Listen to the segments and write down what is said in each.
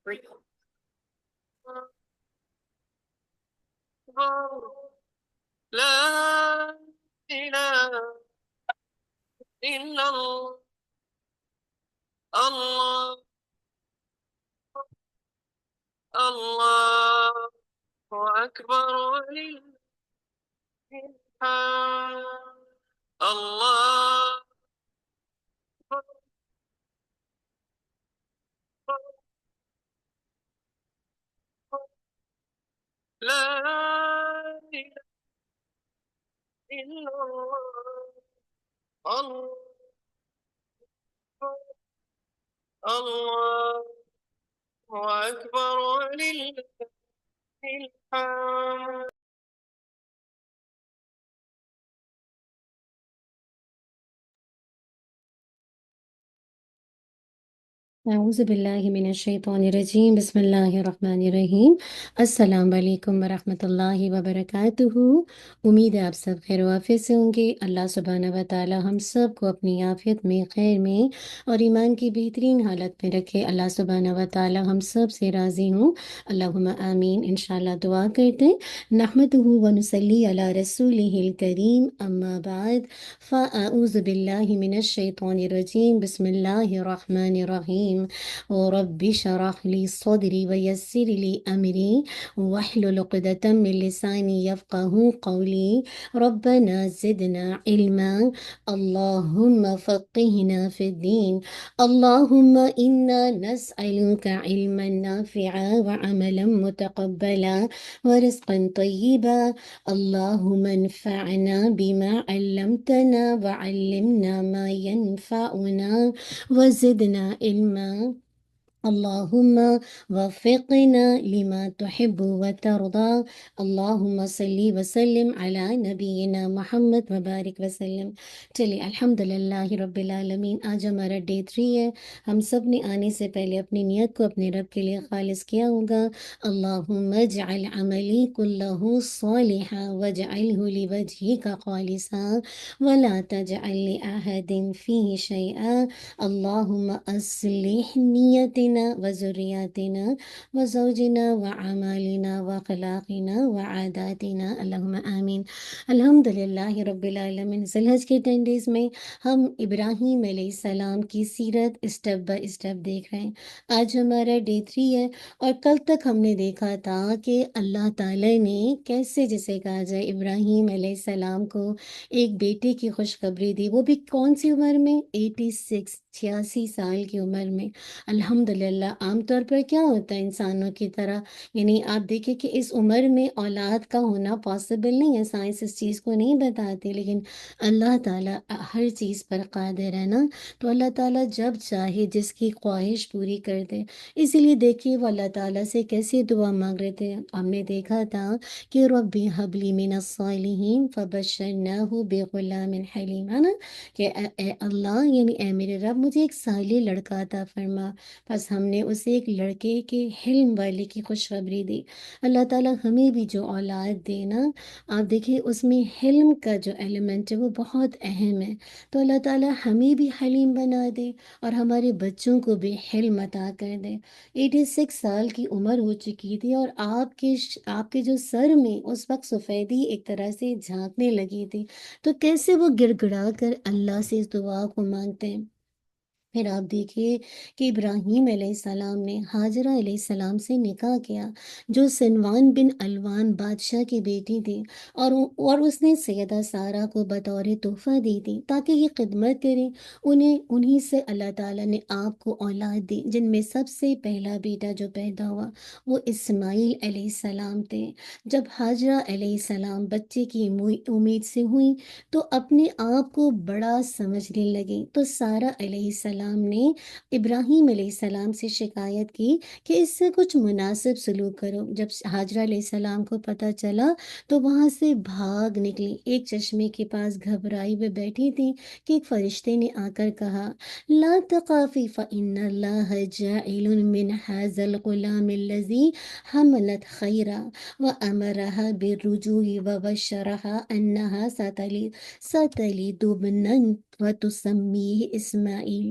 لا إله إلا الله. الله الله أكبر ولله الحمد. الله لا إله إلا الله. الله الله أكبر ولله الحمد. اعوذ باللہ من الشیطان الرجیم بسم اللہ الرحمن الرحیم السلام علیکم ورحمۃ اللہ وبرکاتہ۔ امید ہے آپ سب خیر و عافیت سے ہوں گے۔ اللہ سبحانہ و تعالی ہم سب کو اپنی عافیت میں، خیر میں اور ایمان کی بہترین حالت میں رکھے۔ اللہ سبحانہ و تعالی ہم سب سے راضی ہوں، اللہم آمین۔ انشاءاللہ دعا کرتے ہیں۔ نحمدہ ونصلی علی رسولہ الکریم، اما بعد فاعوذ باللہ من الشیطان الرجیم بسم اللہ الرحمن الرحیم۔ رب اشرح لي صدري ويسر لي أمري واحلل عقدة من لساني يفقهوا قولي ربنا زدنا علما اللهم فقهنا في الدين اللهم إنا نسألك علما نافعا وعملا متقبلا ورزقا طيبا اللهم انفعنا بما علمتنا وعلمنا ما ينفعنا وزدنا علما اللهم وفقنا لما تحب وترضى اللهم صلی وسلم علی نبینا محمد وبارک وسلم۔ چلیے الحمدللہ رب العالمین، آج ہمارا ڈے 3 ہے۔ ہم سب نے آنے سے پہلے اپنی نیت کو اپنے رب کے لیے خالص کیا ہوگا۔ اللہم اجعل عملی کلہ صالحا واجعلہ لوجہک خالصا ولا تجعل لأحد فیہ شیئا اللہم اصلح نیتنا وذریاتنا وزوجنا وعمالنا واخلاقنا وعاداتنا اللہم آمین۔ الحمدللہ رب العالمین۔ ذی الحج کے 10 ڈیز میں ہم ابراہیم علیہ السلام کی سیرت اسٹیپ بائی اسٹیپ دیکھ رہے ہیں۔ آج ہمارا ڈے 3 ہے، اور کل تک ہم نے دیکھا تھا کہ اللہ تعالی نے کیسے، جسے کہا جائے، ابراہیم علیہ السلام کو ایک بیٹے کی خوشخبری دی، وہ بھی کون سی عمر میں؟ 86 سال کی عمر میں۔ الحمدللہ عام طور پر کیا ہوتا ہے انسانوں کی طرح، یعنی آپ دیکھیں کہ اس عمر میں اولاد کا ہونا پاسبل نہیں ہے، سائنس اس چیز کو نہیں بتاتی، لیکن اللہ تعالیٰ ہر چیز پر قادر ہے نا۔ تو اللہ تعالیٰ جب چاہے جس کی خواہش پوری کر دے، اسی لیے دیکھیے وہ اللہ تعالیٰ سے کیسے دعا مانگ رہے تھے۔ ہم نے دیکھا تھا کہ رب حبلی من الصالحین فبشرناہ بغلام حلیم، ہے نا، کہ اے اللہ، یعنی اے میرے رب، مجھے ایک صالح لڑکا عطا فرما۔ بس ہم نے اسے ایک لڑکے کے حلم والے کی خوشخبری دی۔ اللہ تعالیٰ ہمیں بھی جو اولاد دے نا، آپ دیکھیں اس میں حلم کا جو ایلیمنٹ ہے وہ بہت اہم ہے۔ تو اللہ تعالیٰ ہمیں بھی حلیم بنا دے اور ہمارے بچوں کو بھی حلم عطا کر دے۔ 86 سال کی عمر ہو چکی تھی، اور آپ کے جو سر میں اس وقت سفیدی ایک طرح سے جھانکنے لگی تھی، تو کیسے وہ گڑ گڑا کر اللہ سے اس دعا کو مانگتے ہیں۔ پھر آپ دیکھیے کہ ابراہیم علیہ السلام نے ہاجرہ علیہ السلام سے نکاح کیا، جو سنوان بن الوان بادشاہ کی بیٹی تھی، اور اس نے سیدہ سارہ کو بطور تحفہ دی تھی تاکہ یہ خدمت کریں۔ انہی سے اللہ تعالیٰ نے آپ کو اولاد دی، جن میں سب سے پہلا بیٹا جو پیدا ہوا وہ اسماعیل علیہ السلام تھے۔ جب ہاجرہ علیہ السلام بچے کی امید سے ہوئی تو اپنے آپ کو بڑا سمجھنے لگی، تو سارہ علیہ السلام نے ابراہیم علیہ السلام سے شکایت کی کہ اس سے کچھ مناسب سلوک کرو۔ جب ہاجرہ علیہ السلام کو پتہ چلا تو وہاں سے بھاگ نکلی، ایک چشمے کے پاس گھبرائی ہوئے بیٹھی تھی کہ ایک فرشتے نے آ کر کہا، لا تخافی فإن اللہ جاعل من هذا الغلام الذي حملت خیرا وأمرها بالرجوع وبشرها أنها ستلد ابنا وتسميه اسماعیل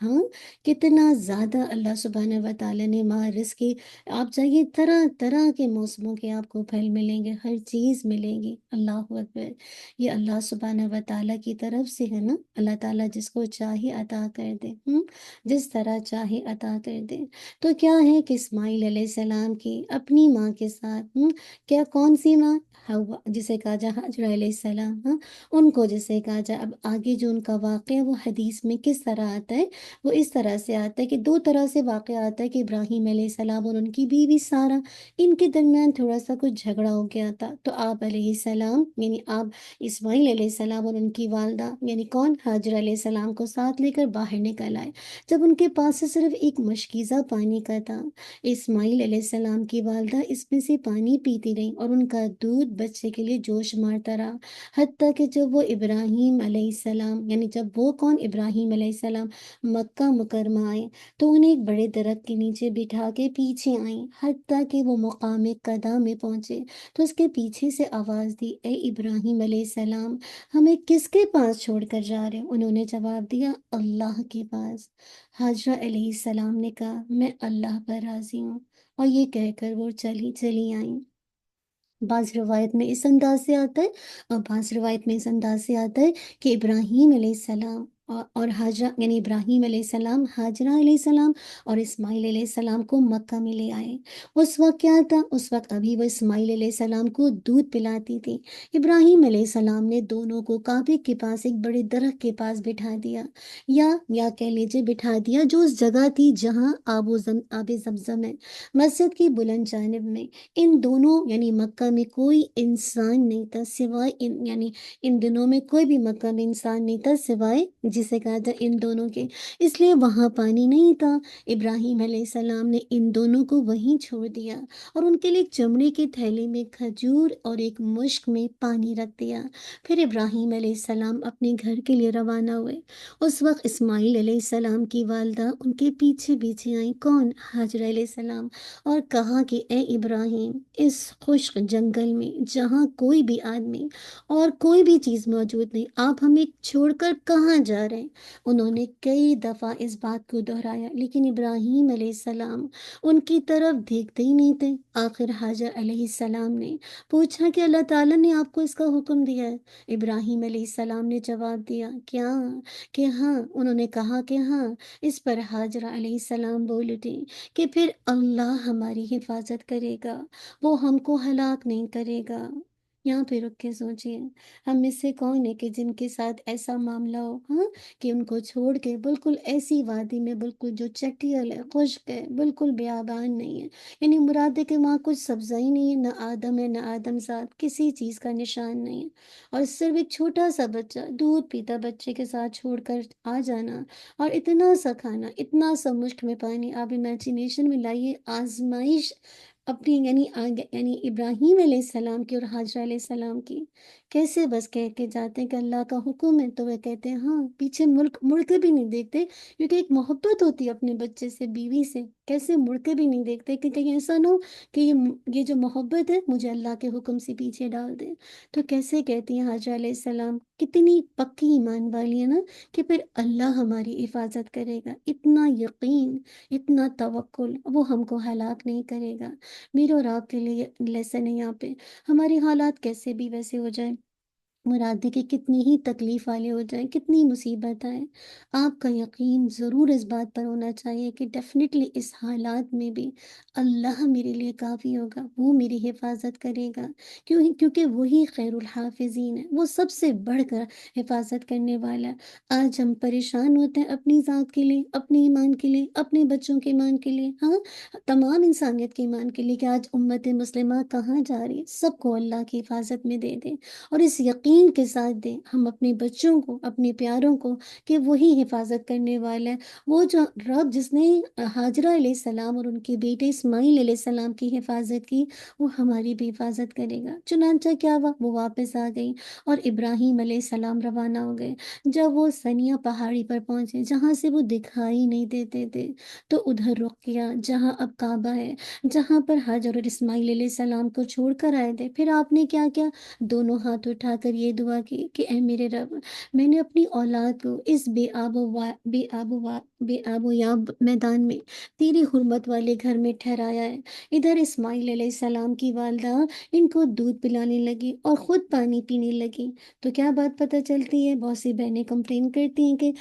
ہاں، کتنا زیادہ اللہ سبحانہ و تعالیٰ نے وہاں رزق کی، آپ جائیے طرح طرح کے موسموں کے آپ کو پھل ملیں گے، ہر چیز ملے گی۔ اللہ اکبر! یہ اللہ سبحانہ و تعالیٰ کی طرف سے ہے نا، اللہ تعالیٰ جس کو چاہے عطا کر دے، جس طرح چاہے عطا کر دے۔ تو کیا ہے کہ اسماعیل علیہ السلام کی اپنی ماں کے ساتھ، کیا کون سی ماں؟ ہوا، جسے کہا جا حاجرہ علیہ السلام، ان کو جسے کہا جا۔ اب آگے جو ان کا واقعہ ہے وہ حدیث میں کس طرح آتا ہے، وہ اس طرح سے آتا ہے کہ دو طرح سے واقعہ آتا ہے کہ ابراہیم علیہ السلام اور ان کی بیوی سارہ، ان کے درمیان تھوڑا سا کچھ جھگڑا ہو گیا تھا، تو آپ علیہ السلام یعنی آپ اسماعیل علیہ السلام اور ان کی والدہ یعنی کون، حاجر علیہ السلام کو ساتھ لے کر باہر نکل آئے۔ جب ان کے پاس سے صرف ایک مشکیزہ پانی کا تھا، اسماعیل علیہ السلام کی والدہ اس میں سے پانی پیتی رہی اور ان کا دودھ بچے کے لیے جوش مارتا رہا، حتیٰ کہ جب وہ ابراہیم علیہ السلام یعنی جب وہ کون، ابراہیم علیہ السلام مکہ مکرمہ آئے تو انہیں ایک بڑے درخت کے نیچے بٹھا کے پیچھے آئیں، حتیٰ کہ وہ مقام قدا میں پہنچے تو اس کے پیچھے سے آواز دی، اے ابراہیم علیہ السلام، ہمیں کس کے پاس چھوڑ کر جا رہے ہو؟ انہوں نے جواب دیا، اللہ کے پاس۔ حاجرہ علیہ السلام نے کہا، میں اللہ پر راضی ہوں، اور یہ کہہ کر وہ چلی آئیں۔ بعض روایت میں اس انداز سے آتا ہے، اور بعض روایت میں اس انداز سے آتا ہے کہ ابراہیم علیہ السلام اور حاجرہ یعنی ابراہیم علیہ السلام، حاجرہ علیہ السلام اور اسماعیل علیہ السلام کو مکہ میں لے آئے۔ اس وقت کیا تھا، اس وقت ابھی وہ اسماعیل علیہ السلام کو دودھ پلاتی تھی۔ ابراہیم علیہ السلام نے دونوں کو کعبے کے پاس ایک بڑے درخت کے پاس بٹھا دیا، یا کہہ لیجیے بٹھا دیا جو اس جگہ تھی جہاں آب زمزم ہے، مسجد کی بلند جانب میں۔ ان دونوں یعنی مکہ میں کوئی انسان نہیں تھا سوائے یعنی ان دنوں میں کوئی بھی مکہ میں انسان نہیں تھا سوائے جسے کہا جائے ان دونوں کے، اس لیے وہاں پانی نہیں تھا۔ ابراہیم علیہ السلام نے ان دونوں کو وہیں چھوڑ دیا اور ان کے لیے ایک چمڑے کے تھیلے میں کھجور اور ایک مشک میں پانی رکھ دیا۔ پھر ابراہیم علیہ السلام اپنے گھر کے لیے روانہ ہوئے۔ اس وقت اسماعیل علیہ السلام کی والدہ ان کے پیچھے پیچھے آئیں، کون، حاجرہ علیہ السلام، اور کہا کہ اے ابراہیم، اس خشک جنگل میں جہاں کوئی بھی آدمی اور کوئی بھی چیز موجود نہیں، آپ ہمیں چھوڑ کر کہاں جا رہے ہیں؟ انہوں نے کئی دفعہ اس بات کو دہرایا، لیکن ابراہیم علیہ السلام ان کی طرف دیکھتے ہی نہیں تھے۔ آخر حاجر علیہ السلام نے پوچھا کہ اللہ تعالیٰ نے آپ کو اس کا حکم دیا ہے؟ ابراہیم علیہ السلام نے جواب دیا، کیا، کہ ہاں۔ انہوں نے کہا کہ ہاں۔ اس پر حاجرہ علیہ السلام بول اٹھی کہ پھر اللہ ہماری حفاظت کرے گا، وہ ہم کو ہلاک نہیں کرے گا۔ یہاں پہ رک کے سوچئے، ہم میں سے کون ہے کہ جن کے ساتھ ایسا معاملہ ہو، کہ ان کو چھوڑ کے بالکل ایسی وادی میں، بالکل جو چٹیل ہے، خشک ہے، بالکل بیابان نہیں ہے، یعنی مراد ہے کہ وہاں کچھ سبزہ ہی نہیں ہے، نہ آدم ہے نہ آدم ذات، کسی چیز کا نشان نہیں ہے، اور صرف ایک چھوٹا سا بچہ، دودھ پیتا بچے کے ساتھ چھوڑ کر آ جانا، اور اتنا سا کھانا، اتنا سا مشک میں پانی، آپ امیجینیشن میں لائیے آزمائش اپنی یعنی ابراہیم علیہ السلام کی اور حاجرہ علیہ السلام کی، کیسے بس کہہ کے جاتے ہیں کہ اللہ کا حکم ہے تو وہ کہتے ہیں ہاں، پیچھے مڑ کے بھی نہیں دیکھتے، کیونکہ ایک محبت ہوتی ہے اپنے بچے سے، بیوی سے، کیسے مڑ کے بھی نہیں دیکھتے کہ کہیں ایسا نہ ہو کہ یہ جو محبت ہے مجھے اللہ کے حکم سے پیچھے ڈال دے۔ تو کیسے کہتی ہیں حاجرہ علیہ السلام، کتنی پکی ایمان والی ہے نا، کہ پھر اللہ ہماری حفاظت کرے گا، اتنا یقین، اتنا توکل، وہ ہم کو ہلاک نہیں کرے گا۔ میرے اور آپ کے لیے لیسن ہے یہاں پہ، ہمارے حالات کیسے بھی ویسے ہو جائیں، مراد ہے کہ کتنی ہی تکلیف والے ہو جائیں، کتنی مصیبت آئے، آپ کا یقین ضرور اس بات پر ہونا چاہیے کہ ڈیفینیٹلی اس حالات میں بھی اللہ میرے لیے کافی ہوگا، وہ میری حفاظت کرے گا، کیونکہ وہی خیر الحافظین ہے، وہ سب سے بڑھ کر حفاظت کرنے والا ہے۔ آج ہم پریشان ہوتے ہیں اپنی ذات کے لیے، اپنے ایمان کے لیے، اپنے بچوں کے ایمان کے لیے، تمام انسانیت کے ایمان کے لیے، کہ آج امت مسلمہ کہاں جا رہی ہے، سب کو اللہ کی حفاظت میں دے دیں، اور اس یقین کے ساتھ دیں ہم اپنے بچوں کو، اپنے پیاروں کو، کہ وہی حفاظت کرنے والا ہے، وہ جو رب جس نے حاجرہ علیہ السلام اور ان کے بیٹے اسماعیل علیہ السلام کی حفاظت کی، وہ ہماری بھی حفاظت کرے گا۔ چنانچہ کیا ہوا، وہ واپس آ گئی اور ابراہیم علیہ السلام روانہ ہو گئے۔ جب وہ سنیا پہاڑی پر پہنچے جہاں سے وہ دکھائی نہیں دیتے تھے، تو ادھر رک کیا جہاں اب کعبہ ہے، جہاں پر حاجر اور اسماعیل علیہ السلام کو چھوڑ کر آئے تھے۔ پھر آپ نے کیا کیا، دونوں ہاتھ اٹھا کر یہ دعا کی کہ اے میرے رب، میں نے اپنی اولاد کو اس بے آب و یاب میدان میں تیری حرمت والے گھر میں ٹھہرایا ہے۔ ادھر اسماعیل علیہ السلام کی والدہ ان کو دودھ پلانے لگی اور خود پانی پینے لگی، تو کیا بات پتہ چلتی ہے؟ بہت سی بہنیں کمپلین کرتی ہیں کہ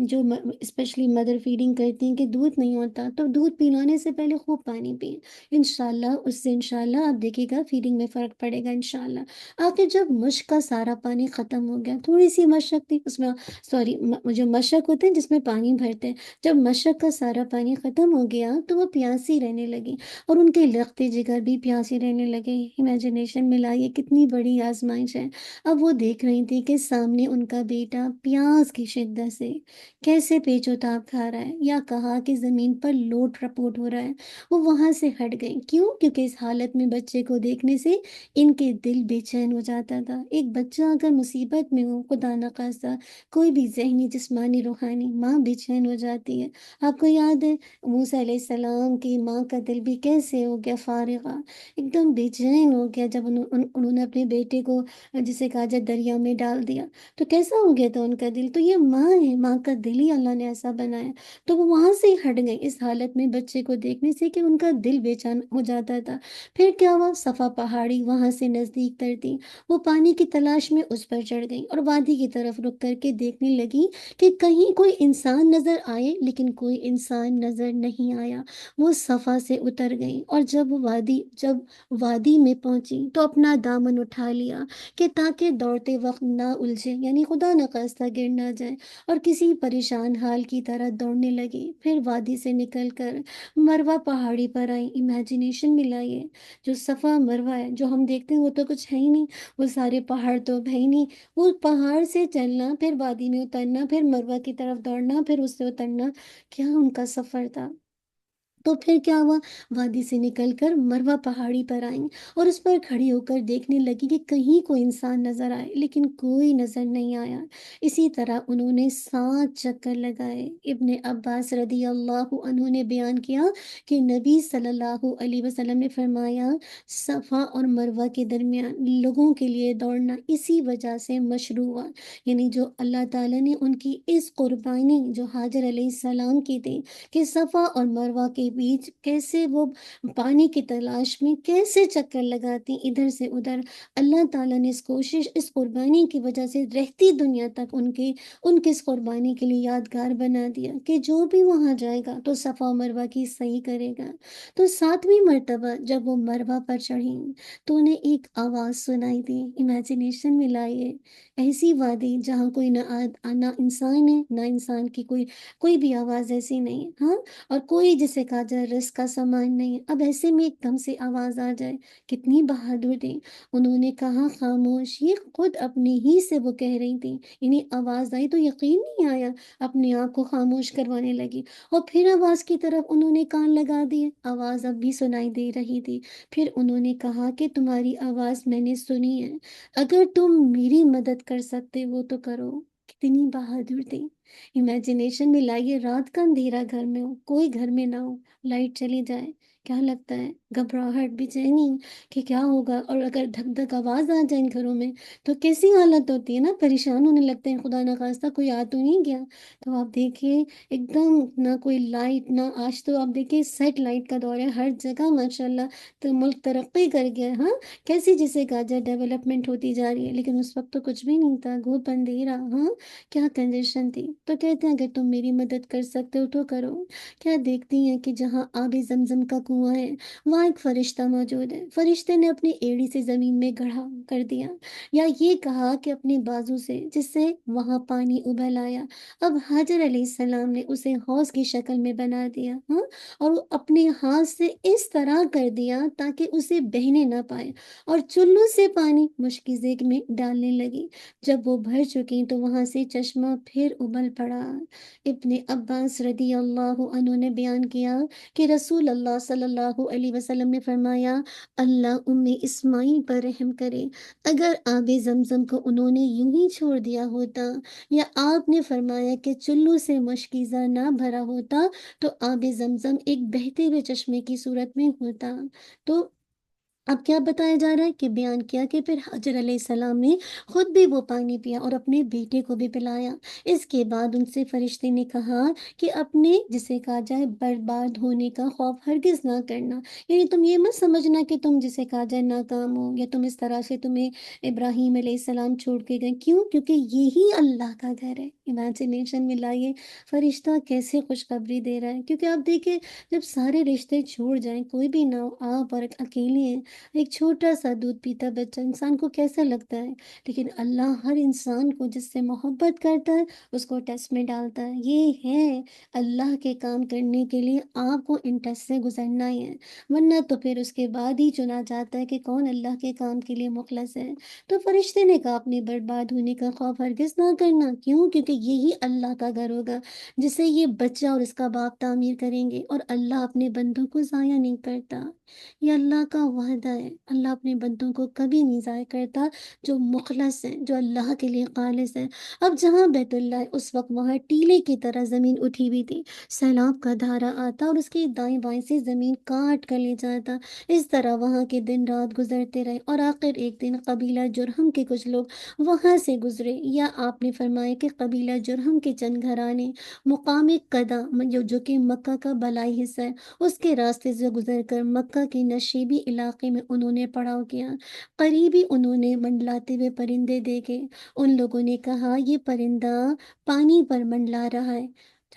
جو اسپیشلی مدر فیڈنگ کرتی ہیں کہ دودھ نہیں ہوتا، تو دودھ پلانے سے پہلے خوب پانی پئیں، انشاءاللہ اس سے انشاءاللہ آپ دیکھیے گا فیڈنگ میں فرق پڑے گا انشاءاللہ۔ آخر جب مشق کا سارا پانی ختم ہو گیا، تھوڑی سی مشق تھی اس میں، سوری، جو مشق ہوتے ہیں جس میں پانی بھرتے ہیں، جب مشق کا سارا پانی ختم ہو گیا تو وہ پیاسی رہنے لگی اور ان کے لختے جگر بھی پیاسی رہنے لگے۔ امیجنیشن میں لائیے کتنی بڑی آزمائش ہے۔ اب وہ دیکھ رہی تھی کہ سامنے ان کا بیٹا پیاس کی شدت سے کیسے پیچ و تاب کھا رہا ہے، یا کہا کہ زمین پر لوٹ رپوٹ ہو رہا ہے۔ وہ وہاں سے ہٹ گئی، کیوں؟ کیونکہ اس حالت میں بچے کو دیکھنے سے ان کے دل بے چین ہو جاتا تھا۔ ایک بچہ اگر مصیبت میں ہو، خدا نخواستہ کوئی بھی ذہنی، جسمانی، روحانی، ماں بے چین ہو جاتی ہے۔ آپ کو یاد ہے موسیٰ علیہ السلام کی ماں کا دل بھی کیسے ہو گیا فارغہ، ایک دم بے چین ہو گیا جب انہوں نے اپنے بیٹے کو، جسے کہا جائے، دریا میں ڈال دیا، تو کیسا ہو گیا تھا ان کا دل؟ تو یہ ماں ہے، ماں کا دل ہی اللہ نے ایسا بنایا۔ تو وہ وہاں سے ہی ہٹ گئی اس حالت میں بچے کو دیکھنے سے کہ ان کا دل بے چین ہو جاتا تھا۔ پھر کیا ہوا؟ صفا پہاڑی وہاں سے نزدیک تر تھی، وہ پانی کی تلاش میں اس پر چڑھ گئی اور وادی کی طرف رک کر کے دیکھنے لگی کہ کہیں کوئی انسان نظر آئے، لیکن کوئی انسان نظر نہیں آیا۔ وہ صفا سے اتر گئی اور جب وادی میں پہنچی تو اپنا دامن اٹھا لیا کہ تاکہ دوڑتے وقت نہ الجھے، یعنی خدا نخواستہ گر نہ جائے، اور کسی پریشان حال کی طرح دوڑنے لگی۔ پھر وادی سے نکل کر مروہ پہاڑی پر آئی۔ امیجنیشن ملائیے، جو صفا مروہ ہے جو ہم دیکھتے ہیں وہ تو کچھ ہے ہی نہیں، وہ سارے پہاڑ تو ہے ہی نہیں، وہ پہاڑ سے چلنا، پھر وادی میں اترنا، پھر مروہ کی طرف دوڑنا، پھر اس سے اترنا، کیا ان کا سفر تھا! تو پھر کیا ہوا؟ وادی سے نکل کر مروہ پہاڑی پر آئیں اور اس پر کھڑی ہو کر دیکھنے لگی کہ کہیں کوئی انسان نظر آئے، لیکن کوئی نظر نہیں آیا۔ اسی طرح انہوں نے 7 چکر لگائے۔ ابن عباس رضی اللہ عنہ نے بیان کیا کہ نبی صلی اللہ علیہ وسلم نے فرمایا، صفا اور مروہ کے درمیان لوگوں کے لیے دوڑنا اسی وجہ سے مشروع ہوا، یعنی جو اللہ تعالیٰ نے ان کی اس قربانی جو حاجر علیہ السلام کی تھی کہ صفا اور مروہ کے بیچ کیسے وہ پانی کی تلاش میں کیسے چکر لگاتی ادھر سے ادھر، اللہ تعالیٰ نے اس قربانی کی وجہ سے رہتی دنیا تک ان کی اس قربانی کے لیے یادگار بنا دیا کہ جو بھی وہاں جائے گا تو صفا و مروہ کی صحیح کرے گا۔ تو 7ویں مرتبہ جب وہ مروہ پر چڑھی تو انہیں ایک آواز سنائی دی۔ امیجنیشن میں لائیے، ایسی وادی جہاں کوئی نہ انسان ہے، نہ انسان کی کوئی بھی آواز ایسی نہیں ہے، ہاں، اور کوئی جسے کہا جائے رزق کا سامان نہیں ہے۔ اب ایسے میں ایک دم سے آواز آ جائے، کتنی بہادر تھی! انہوں نے کہا خاموش، یہ خود اپنے ہی سے وہ کہہ رہی تھی، انہیں آواز آئی تو یقین نہیں آیا، اپنے آپ کو خاموش کروانے لگی اور پھر آواز کی طرف انہوں نے کان لگا دیے، آواز اب بھی سنائی دے رہی تھی۔ پھر انہوں نے کہا کہ تمہاری آواز میں نے سنی ہے، اگر تم میری مدد کر سکتے ہو تو کرو۔ کتنی بہادر تھی! امیجنیشن میں لائیے، رات کا اندھیرا گھر میں ہو، کوئی گھر میں نہ ہو، لائٹ چلی جائے، کیا لگتا ہے؟ گھبراہٹ، بے چینی کہ کیا ہوگا، اور اگر دھک دھک آواز آ جائے ان گھروں میں تو کیسی حالت ہوتی ہے نا، پریشان ہونے لگتے ہیں، خدا نخواستہ کوئی آ تو نہیں گیا۔ تو آپ دیکھیے ایک دم نہ کوئی لائٹ، نہ آج تو آپ دیکھیے سیٹ لائٹ کا دور ہے ہر جگہ ماشاءاللہ، تو ملک ترقی کر گیا ہے، ہاں، کیسی جسے کہا جائے ڈیولپمنٹ ہوتی جا رہی ہے، لیکن اس وقت تو کچھ بھی نہیں تھا، گھوپ اندھیرا، ہاں، کیا کنجیشن تھی! تو کہتے ہیں اگر تم میری مدد کر سکتے ہو تو کرو۔ کیا دیکھتی ہیں کہ جہاں آب زمزم کا کنواں ہے وہاں ایک فرشتہ موجود ہے، فرشتے نے اپنی ایڑی سے زمین میں گڑھا کر دیا، یا یہ کہا کہ اپنے بازو سے، جس سے وہاں پانی ابل آیا۔ اب حاجر علیہ السلام نے اسے حوض کی شکل میں بنا دیا، ہاں، اور وہ اپنے ہاتھ سے اس طرح کر دیا تاکہ اسے بہنے نہ پائے، اور چلو سے پانی مشکیزے میں ڈالنے لگی۔ جب وہ بھر چکی تو وہاں سے چشمہ پھر ابل پڑا۔ ابن عباس رضی اللہ عنہ نے بیان کیا کہ رسول اللہ صلی اللہ علیہ وسلم نے فرمایا، اللہ اسماعیل پر رحم کرے، اگر آب زمزم کو انہوں نے یوں ہی چھوڑ دیا ہوتا، یا آپ نے فرمایا کہ چلو سے مشکیزہ نہ بھرا ہوتا تو آب زمزم ایک بہتے ہوئے چشمے کی صورت میں ہوتا۔ تو اب کیا بتایا جا رہا ہے کہ بیان کیا کہ پھر حجر علیہ السلام نے خود بھی وہ پانی پیا اور اپنے بیٹے کو بھی پلایا۔ اس کے بعد ان سے فرشتے نے کہا کہ اپنے جسے کہا جائے برباد ہونے کا خوف ہرگز نہ کرنا، یعنی تم یہ مت سمجھنا کہ تم جسے کہا جائے ناکام ہو، یا تم اس طرح سے تمہیں ابراہیم علیہ السلام چھوڑ کے گئے، کیوں؟ کیونکہ یہی اللہ کا گھر ہے۔ امیجنیشن میں لائیے فرشتہ کیسے خوشخبری دے رہا ہے، کیونکہ آپ دیکھیں جب سارے رشتے چھوڑ جائیں، کوئی بھی نہ ہو، آپ اور اکیلے ہیں، ایک چھوٹا سا دودھ پیتا بچہ، انسان کو کیسا لگتا ہے؟ لیکن اللہ ہر انسان کو جس سے محبت کرتا ہے اس کو ٹیسٹ میں ڈالتا ہے۔ یہ ہے اللہ کے کام کرنے کے لیے آپ کو ان ٹیسٹ سے گزرنا ہی ہے، ورنہ تو پھر اس کے بعد ہی چنا جاتا ہے کہ کون اللہ کے کام کے لیے مخلص ہے۔ تو فرشتے نے کہا اپنے برباد ہونے کا خوف ہرگز نہ کرنا، کیوں؟ کیونکہ یہی اللہ کا گھر ہوگا جسے یہ بچہ اور اس کا باپ تعمیر کریں گے، اور اللہ اپنے بندوں کو ضائع نہیں کرتا۔ یہ اللہ کا وعدہ ہے، اللہ اپنے بندوں کو کبھی نہیں ضائع کرتا، جو مخلص ہیں، جو اللہ کے لیے خالص ہیں۔ اب جہاں بیت اللہ ہے اس وقت وہاں ٹیلے کی طرح زمین اٹھی ہوئی تھی، سیلاب کا دھارا آتا اور اس کے دائیں بائیں سے زمین کاٹ کر لے جاتا۔ اس طرح وہاں کے دن رات گزرتے رہے، اور آخر ایک دن قبیلہ جرہم کے کچھ لوگ وہاں سے گزرے، یا آپ نے فرمایا کہ قبیلہ جرہم کے چند گھرانے مقام قدا جو کہ مکہ کا بالائی حصہ ہے، اس کے راستے سے گزر کر مکہ کے نشیبی علاقے میں انہوں نے پڑاؤ کیا۔ قریبی انہوں نے منڈلاتے ہوئے پرندے دیکھے۔ ان لوگوں نے کہا یہ پرندہ پانی پر منڈلا رہا ہے،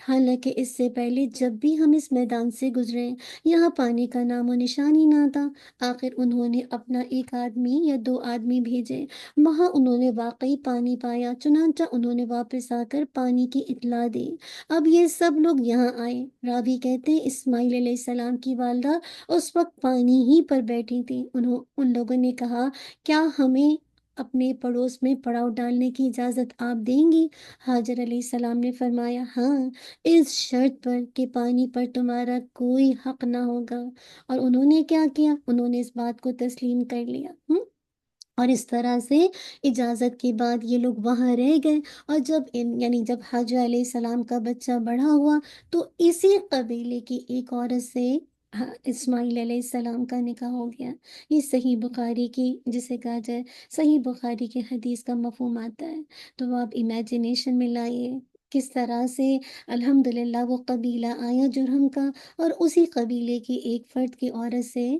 حالانکہ اس سے پہلے جب بھی ہم اس میدان سے گزرے یہاں پانی کا نام و نشان ہی نہ تھا۔ آخر انہوں نے اپنا ایک آدمی یا دو آدمی بھیجے، وہاں انہوں نے واقعی پانی پایا، چنانچہ انہوں نے واپس آ کر پانی کی اطلاع دی۔ اب یہ سب لوگ یہاں آئے، راوی کہتے ہیں اسماعیل علیہ السلام کی والدہ اس وقت پانی ہی پر بیٹھی تھی۔ ان لوگوں نے کہا کیا ہمیں اپنے پڑوس میں پڑاؤ ڈالنے کی اجازت آپ دیں گی؟ حاجر علیہ السلام نے فرمایا ہاں، اس شرط پر کہ پانی پر تمہارا کوئی حق نہ ہوگا۔ اور انہوں نے کیا کیا؟ انہوں نے اس بات کو تسلیم کر لیا۔ اور اس طرح سے اجازت کے بعد یہ لوگ وہاں رہ گئے، اور یعنی جب حاجر علیہ السلام کا بچہ بڑا ہوا تو اسی قبیلے کی ایک عورت سے اسماعیل علیہ السلام کا نکاح ہو گیا۔ یہ صحیح بخاری کی جسے کہا جائے صحیح بخاری کے حدیث کا مفہوم آتا ہے۔ تو آپ امیجنیشن میں لائیے کس طرح سے الحمدللہ وہ قبیلہ آیا جرہم کا، اور اسی قبیلے کی ایک فرد کی عورت سے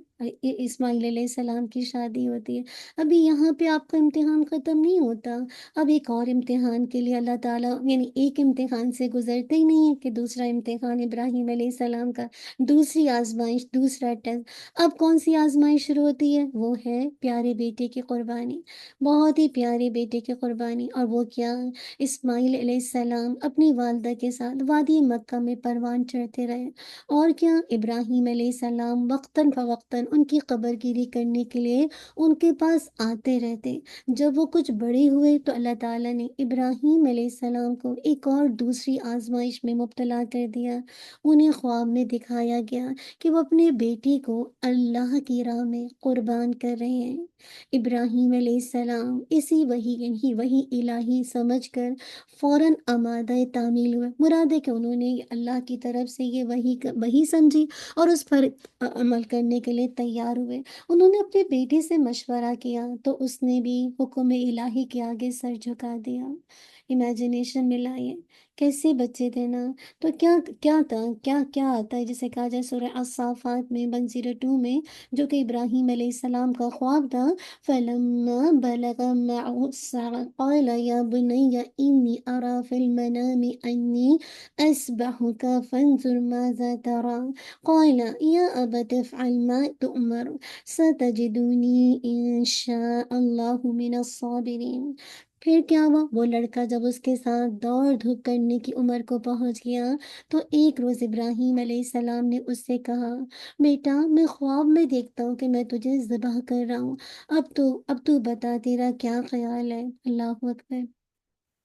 اسماعیل علیہ السلام کی شادی ہوتی ہے۔ ابھی یہاں پہ آپ کا امتحان ختم نہیں ہوتا، اب ایک اور امتحان کے لیے اللہ تعالیٰ یعنی ایک امتحان سے گزرتے ہی نہیں ہے کہ دوسرا امتحان ابراہیم علیہ السلام کا، دوسری آزمائش، دوسرا ٹیسٹ۔ اب کون سی آزمائش شروع ہوتی ہے؟ وہ ہے پیارے بیٹے کی قربانی، بہت ہی پیارے بیٹے کی قربانی۔ اور وہ کیا؟ اسماعیل علیہ السلام اپنی والدہ کے ساتھ وادی مکہ میں پروان چڑھتے رہے، اور کیا ابراہیم علیہ السلام وقتاً فوقتاً ان کی قبر گیری کرنے کے لیے ان کے پاس آتے رہتے۔ جب وہ کچھ بڑے ہوئے تو اللہ تعالیٰ نے ابراہیم علیہ السلام کو ایک اور دوسری آزمائش میں مبتلا کر دیا۔ انہیں خواب میں دکھایا گیا کہ وہ اپنے بیٹی کو اللہ کی راہ میں قربان کر رہے ہیں۔ ابراہیم علیہ السلام اسی وحی الہی سمجھ کر فوراً آمادہ تعمیل ہوئے۔ مراد ہے کہ انہوں نے اللہ کی طرف سے یہ وحی سمجھی اور اس پر عمل کرنے کے لیے تیار ہوئے۔ انہوں نے اپنے بیٹے سے مشورہ کیا تو اس نے بھی حکم الہی کے آگے سر جھکا دیا۔ امیجنیشن میں لائے کیسے بچے تھے نا۔ تو کیا تھا، کیا آتا ہے جسے کہا جائے سورہ الصافات میں 102 میں، جو کہ ابراہیم علیہ السلام کا خواب تھا۔ فَلَمَّا بَلَغَ مَعَهُ السَّعْيَ قَالَ يَا بُنَيَّ إِنِّي أَرَىٰ فِي الْمَنَامِ أَنِّي أَذْبَحُكَ فَانظُرْ مَاذَا تَرَىٰ قَالَ يَا أَبَتِ افْعَلْ مَا تُؤْمَرُ سَتَجِدُنِي إِن شَاءَ اللَّهُ مِنَ الصَّابِرِينَ۔ پھر کیا ہوا؟ وہ لڑکا جب اس کے ساتھ دوڑ دھوپ کرنے کی عمر کو پہنچ گیا تو ایک روز ابراہیم علیہ السلام نے اس سے کہا بیٹا میں خواب میں دیکھتا ہوں کہ میں تجھے ذبح کر رہا ہوں، اب تو بتا تیرا کیا خیال ہے؟ اللہ اکبر۔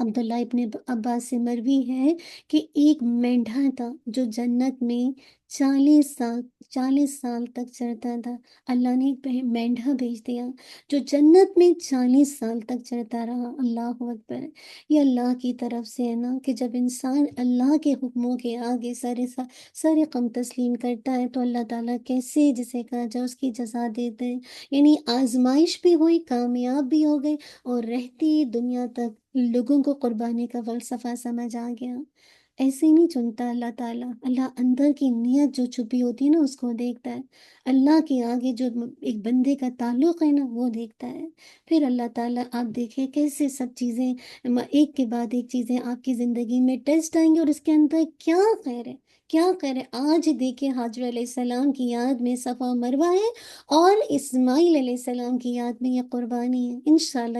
عبداللہ ابن عباس سے مروی ہے کہ ایک مینڈھا تھا جو جنت میں 40 سال 40 سال تک چرتا تھا۔ اللہ نے ایک مینڈھا بھیج دیا جو جنت میں 40 سال تک چرتا رہا۔ اللہ اکبر! یہ اللہ کی طرف سے ہے نا کہ جب انسان اللہ کے حکموں کے آگے سارے قم تسلیم کرتا ہے تو اللہ تعالیٰ کیسے جسے کہا جائے اس کی جزا دیتے ہیں۔ یعنی آزمائش بھی ہوئی، کامیاب بھی ہو گئے، اور رہتی دنیا تک لوگوں کو قربانی کا فلسفہ سمجھ آ گیا۔ ایسے ہی نہیں چنتا اللہ تعالیٰ، اللہ اندر کی نیت جو چھپی ہوتی ہے نا اس کو دیکھتا ہے۔ اللہ کے آگے جو ایک بندے کا تعلق ہے نا وہ دیکھتا ہے۔ پھر اللہ تعالیٰ آپ دیکھیں کیسے سب چیزیں ایک کے بعد ایک چیزیں آپ کی زندگی میں ٹیسٹ آئیں گے، اور اس کے اندر کیا خیر ہے، کیا خیر ہے۔ آج دیکھیں حاجر علیہ السلام کی یاد میں صفا مروہ ہے، اور اسماعیل علیہ السلام کی یاد میں یہ قربانی ہے۔ انشاءاللہ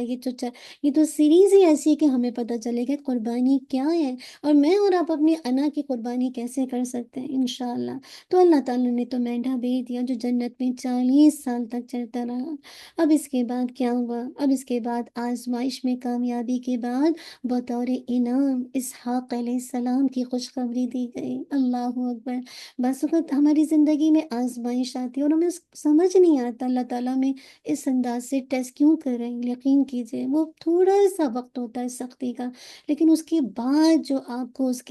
یہ تو سیریز ہی ایسی ہے کہ ہمیں پتہ چلے گا قربانی کیا ہے، اور میں اور آپ اپنی انا کی قربانی کیسے کر سکتے ہیں انشاءاللہ۔ تو اللہ تعالیٰ نے تو مینڈھا بھیج دیا جو جنت میں 40 سال تک چلتا رہا۔ اب اس کے بعد کیا ہوا؟ اب اس کے بعد آزمائش میں کامیابی کے بعد بطور انعام اسحاق علیہ السلام کی خوشخبری دی گئی۔ اللہ اکبر! بس وقت ہماری زندگی میں آزمائش آتی ہے اور ہمیں سمجھ نہیں آتا اللہ تعالیٰ میں اس انداز سے ٹیسٹ کیوں کر رہے ہیں۔ یقین کیجئے وہ تھوڑا سا وقت ہوتا ہے سختی کا، لیکن اس کے بعد جو آپ کو اس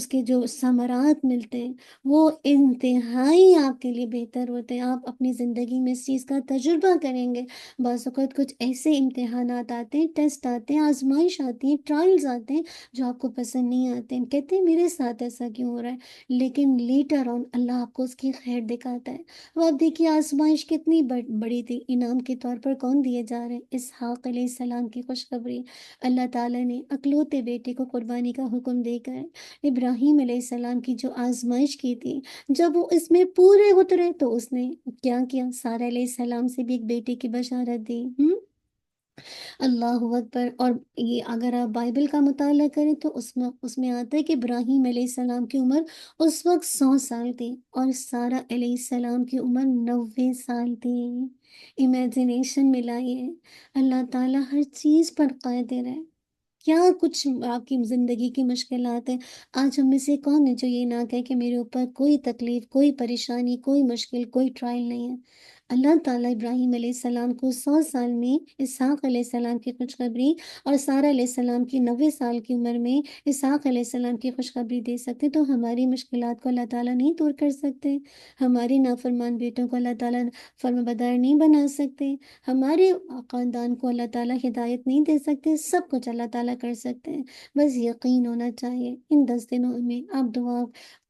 کے جو ثمرات ملتے ہیں وہ انتہائی آپ کے لیے بہتر ہوتے ہیں۔ آپ اپنی زندگی میں اس چیز کا تجربہ کریں گے۔ بعض اوقات کچھ ایسے امتحانات آتے ہیں، ٹیسٹ آتے ہیں، آزمائش آتی ہیں، ٹرائلز آتے ہیں جو آپ کو پسند نہیں آتے ہیں، کہتے ہیں میرے ساتھ ایسا کیوں ہو رہا ہے، لیکن لیٹر آن اللہ آپ کو اس کی خیر دکھاتا ہے۔ اب آپ دیکھیے آزمائش کتنی بڑی تھی، انعام کے طور پر کون دیے جا رہے ہیں؟ اسحاق علیہ السلام کی خوشخبری۔ اللہ تعالیٰ نے اکلوتے بیٹے کو قربانی کا حکم دے کر ابراہیم علیہ السلام کی جو آزمائش کی تھی، جب وہ اس میں پورے اترے تو اس نے کیا کیا؟ سارہ علیہ السلام سے بھی ایک بیٹے کی بشارت دی۔ اللہ اکبر! اور یہ اگر آپ بائبل کا مطالعہ کریں تو اس میں آتا ہے کہ ابراہیم علیہ السلام کی عمر اس وقت 100 سال تھی، اور سارہ علیہ السلام کی عمر 90 سال تھی۔ امیجنیشن ملائیے، اللہ تعالیٰ ہر چیز پر قادر ہے۔ کیا کچھ آپ کی زندگی کی مشکلات ہیں؟ آج ہم میں سے کون ہے جو یہ نہ کہے کہ میرے اوپر کوئی تکلیف، کوئی پریشانی، کوئی مشکل، کوئی ٹرائل نہیں ہے؟ اللہ تعالیٰ ابراہیم علیہ السلام کو 100 سال میں اسحاق علیہ السلام کی خوشخبری، اور سارہ علیہ السلام کی 90 سال کی عمر میں اسحاق علیہ السلام کی خوشخبری دے سکتے، تو ہماری مشکلات کو اللہ تعالیٰ نہیں دور کر سکتے؟ ہمارے نافرمان بیٹوں کو اللہ تعالیٰ فرمانبردار نہیں بنا سکتے؟ ہمارے خاندان کو اللہ تعالیٰ ہدایت نہیں دے سکتے؟ سب کچھ اللہ تعالیٰ کر سکتے ہیں، بس یقین ہونا چاہیے۔ ان 10 دنوں میں آپ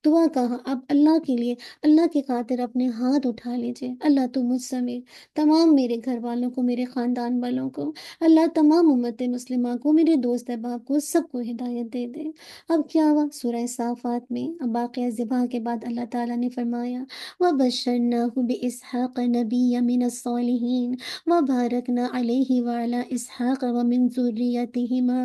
دعا کہاں آپ اللہ کے لیے، اللہ کی خاطر اپنے ہاتھ اٹھا لیجئے۔ اللہ تو مجھ سمیت تمام میرے گھر والوں کو، میرے خاندان والوں کو، اللہ تمام امت مسلمہ کو، میرے دوست احباب کو، سب کو ہدایت دے دے۔ اب کیا ہوا؟ سورہ صافات میں اب واقعہ ذبح کے بعد اللہ تعالیٰ نے فرمایا وَبَشَّرْنَاهُ بِإِسْحَاقَ نَبِيًّا مِنَ الصَّالِحِينَ وَبَارَكْنَا عَلَيْهِ وَعَلَى إِسْحَاقَ وَمِن ذُرِّيَّتِهِمَا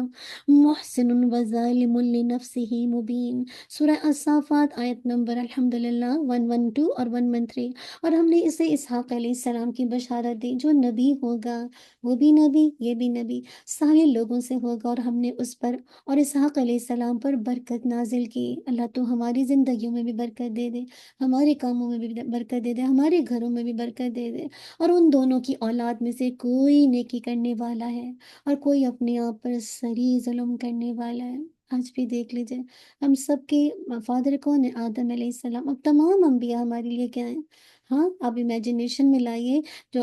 مُحْسِنٌ وَظَالِمٌ لِنَفْسِهِ مُبِينٌ۔ سورہ الصافات آیت نمبر الحمدللہ 112 اور 113۔ اور ہم نے اسے اسحاق علیہ السلام کی بشارت دی، جو نبی ہوگا، وہ بھی نبی، یہ بھی نبی، سارے لوگوں سے ہوگا، اور ہم نے اس پر اور اسحاق علیہ السلام پر برکت نازل کی۔ اللہ تو ہماری زندگیوں میں بھی برکت دے دے، ہمارے کاموں میں بھی برکت دے دے، ہمارے گھروں میں بھی برکت دے دے، اور ان دونوں کی اولاد میں سے کوئی نیکی کرنے والا ہے اور کوئی اپنے آپ پر سری ظلم کرنے والا ہے۔ آج بھی دیکھ لیجئے ہم سب کے فادر کون ہے؟ آدم علیہ السلام۔ اب تمام انبیاء ہمارے لیے کیا ہیں؟ ہاں، آپ امیجنیشن میں لائیے، جو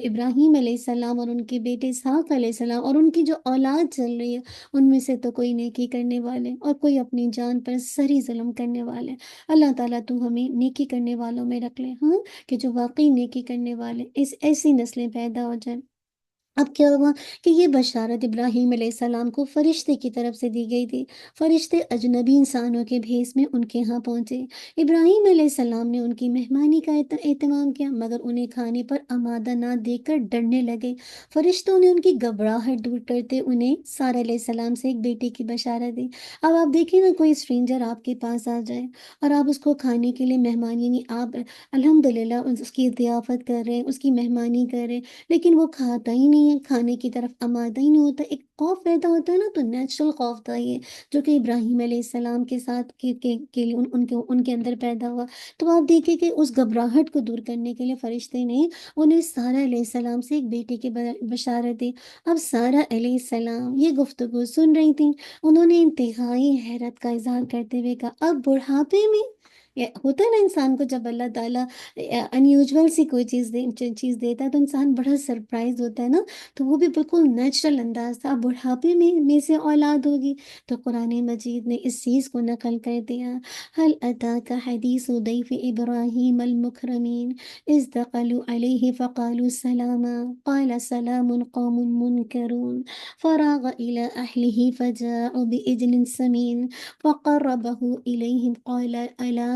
ابراہیم علیہ السلام اور ان کے بیٹے اسحاق علیہ السلام اور ان کی جو اولاد چل رہی ہے، ان میں سے تو کوئی نیکی کرنے والے اور کوئی اپنی جان پر سری ظلم کرنے والے۔ اللہ تعالیٰ تو ہمیں نیکی کرنے والوں میں رکھ لے، ہاں، کہ جو واقعی نیکی کرنے والے، ایسی نسلیں پیدا ہو جائیں۔ اب کیا ہوا کہ یہ بشارت ابراہیم علیہ السلام کو فرشتے کی طرف سے دی گئی تھی۔ فرشتے اجنبی انسانوں کے بھیس میں ان کے ہاں پہنچے۔ ابراہیم علیہ السلام نے ان کی مہمانی کا اہتمام کیا، مگر انہیں کھانے پر آمادہ نہ دیکھ کر ڈرنے لگے۔ فرشتوں نے ان کی گھبراہٹ دور کرتے انہیں سارہ علیہ السلام سے ایک بیٹی کی بشارت دی۔ اب آپ دیکھیں نا، کوئی اسٹرینجر آپ کے پاس آ جائے اور آپ اس کو کھانے کے لیے مہمان، یعنی آپ الحمدللہ اس کی ضیافت کر رہے ہیں، اس کی مہمانی کر رہے ہیں، لیکن وہ کھاتا ہی نہیں نہیں ہے، کھانے کی طرف آمادہ ہی نہیں ہوتا، ایک خوف پیدا ہوتا ہے نا، تو نیچرل خوف تھا یہ، جو کہ ابراہیم علیہ السلام کے ساتھ کے لیے ان کے اندر پیدا ہوا۔ تو آپ دیکھیں کہ اس گھبراہٹ کو دور کرنے کے لیے فرشتے نے انہیں سارہ علیہ السلام سے ایک بیٹے کی بشارت دی۔ اب سارہ علیہ السلام یہ گفتگو سن رہی تھیں، انہوں نے انتہائی حیرت کا اظہار کرتے ہوئے کہا، اب بڑھاپے میں؟ یہ ہوتا ہے نا انسان کو جب اللہ تعالیٰ انیوژول سی کوئی چیز دیتا ہے تو انسان بڑا سرپرائز ہوتا ہے نا، تو وہ بھی بالکل نیچرل انداز تھا، اب بڑھاپے میں سے اولاد ہوگی؟ تو قرآن مجید نے اس چیز کو نقل کر دیا، حل اتاک حدیث ضیف ابراہیم المکرمین اذ دخلوا علیہ فقالوا سلاما قال سلام قوم منکرون فراغ الى اہلہ فجاءوا بعجل سمین فقربه إليهم قال ألا